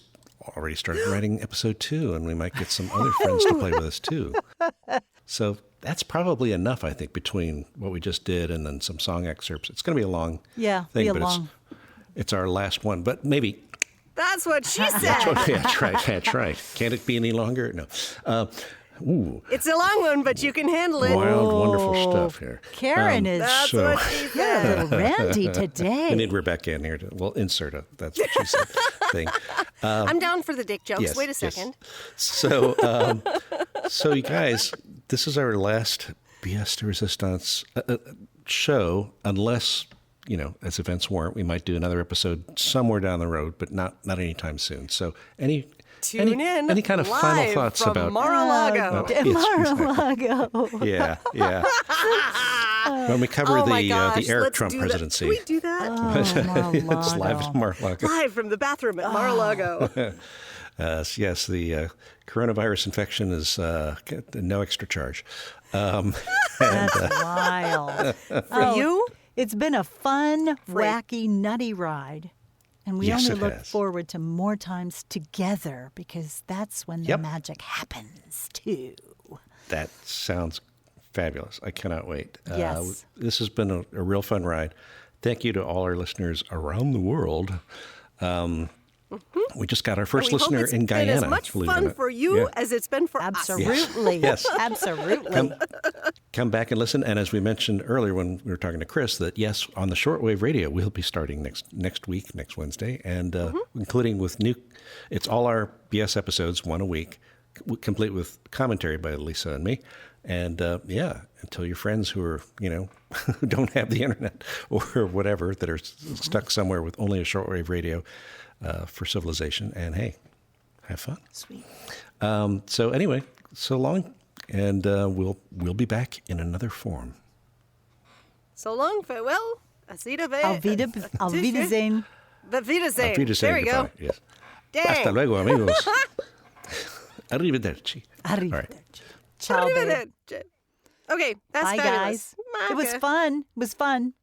B: already started writing episode 2, and we might get some other friends to play with us too. So that's probably enough, I think, between what we just did and then some song excerpts. It's going to be a long thing, but it's our last one. But maybe...
K: That's what she said.
B: That's right. Can't it be any longer? No. Ooh.
K: It's a long one, but you can handle it.
B: Wild, wonderful stuff here.
J: Karen is...
K: That's what she said.
J: You're a little randy today.
B: We need Rebecca in here to, insert a, that's what she said, thing.
K: I'm down for the dick jokes.
B: Yes,
K: Wait a second.
B: So, so you guys, this is our last Pièce de Resistance show, unless, as events warrant, we might do another episode somewhere down the road, but not anytime soon. So any kind of final thoughts
K: from
B: about
K: Mar-a-Lago?
J: Mar-a-Lago.
B: Yeah. When we cover the Eric Trump presidency.
K: Can we do that?
B: It's live at Mar-a-Lago.
K: Live from the bathroom at Mar-a-Lago.
B: Yes, the coronavirus infection is no extra charge.
J: That's wild.
K: For you?
J: It's been a fun, wacky, nutty ride. And we only look forward to more times together because that's when the magic happens, too.
B: That sounds fabulous. I cannot wait.
J: Yes.
B: This has been a real fun ride. Thank you to all our listeners around the world. We just got our first listener in Guyana.
K: It's been as much fun for you as it's been for
J: Absolutely.
B: Yes.
J: Absolutely.
B: Come back and listen. And as we mentioned earlier when we were talking to Chris, that yes, on the shortwave radio, we'll be starting next week, next Wednesday, and including with it's all our BS episodes, one a week, complete with commentary by Lyssa and me. And and tell your friends who are, who don't have the internet or whatever, that are stuck somewhere with only a shortwave radio for civilization. And hey, have fun.
J: Sweet.
B: So anyway, so long, and we'll be back in another form.
K: So long, farewell.
J: Auf Wiedersehen.
K: Auf Wiedersehen. There we go.
B: Yes.
K: Dang.
B: Hasta luego, amigos. Arrivederci.
J: Arrivederci.
B: All right.
J: Ciao, babe.
K: Okay, that's
J: Bye,
K: fabulous.
J: guys. It was fun.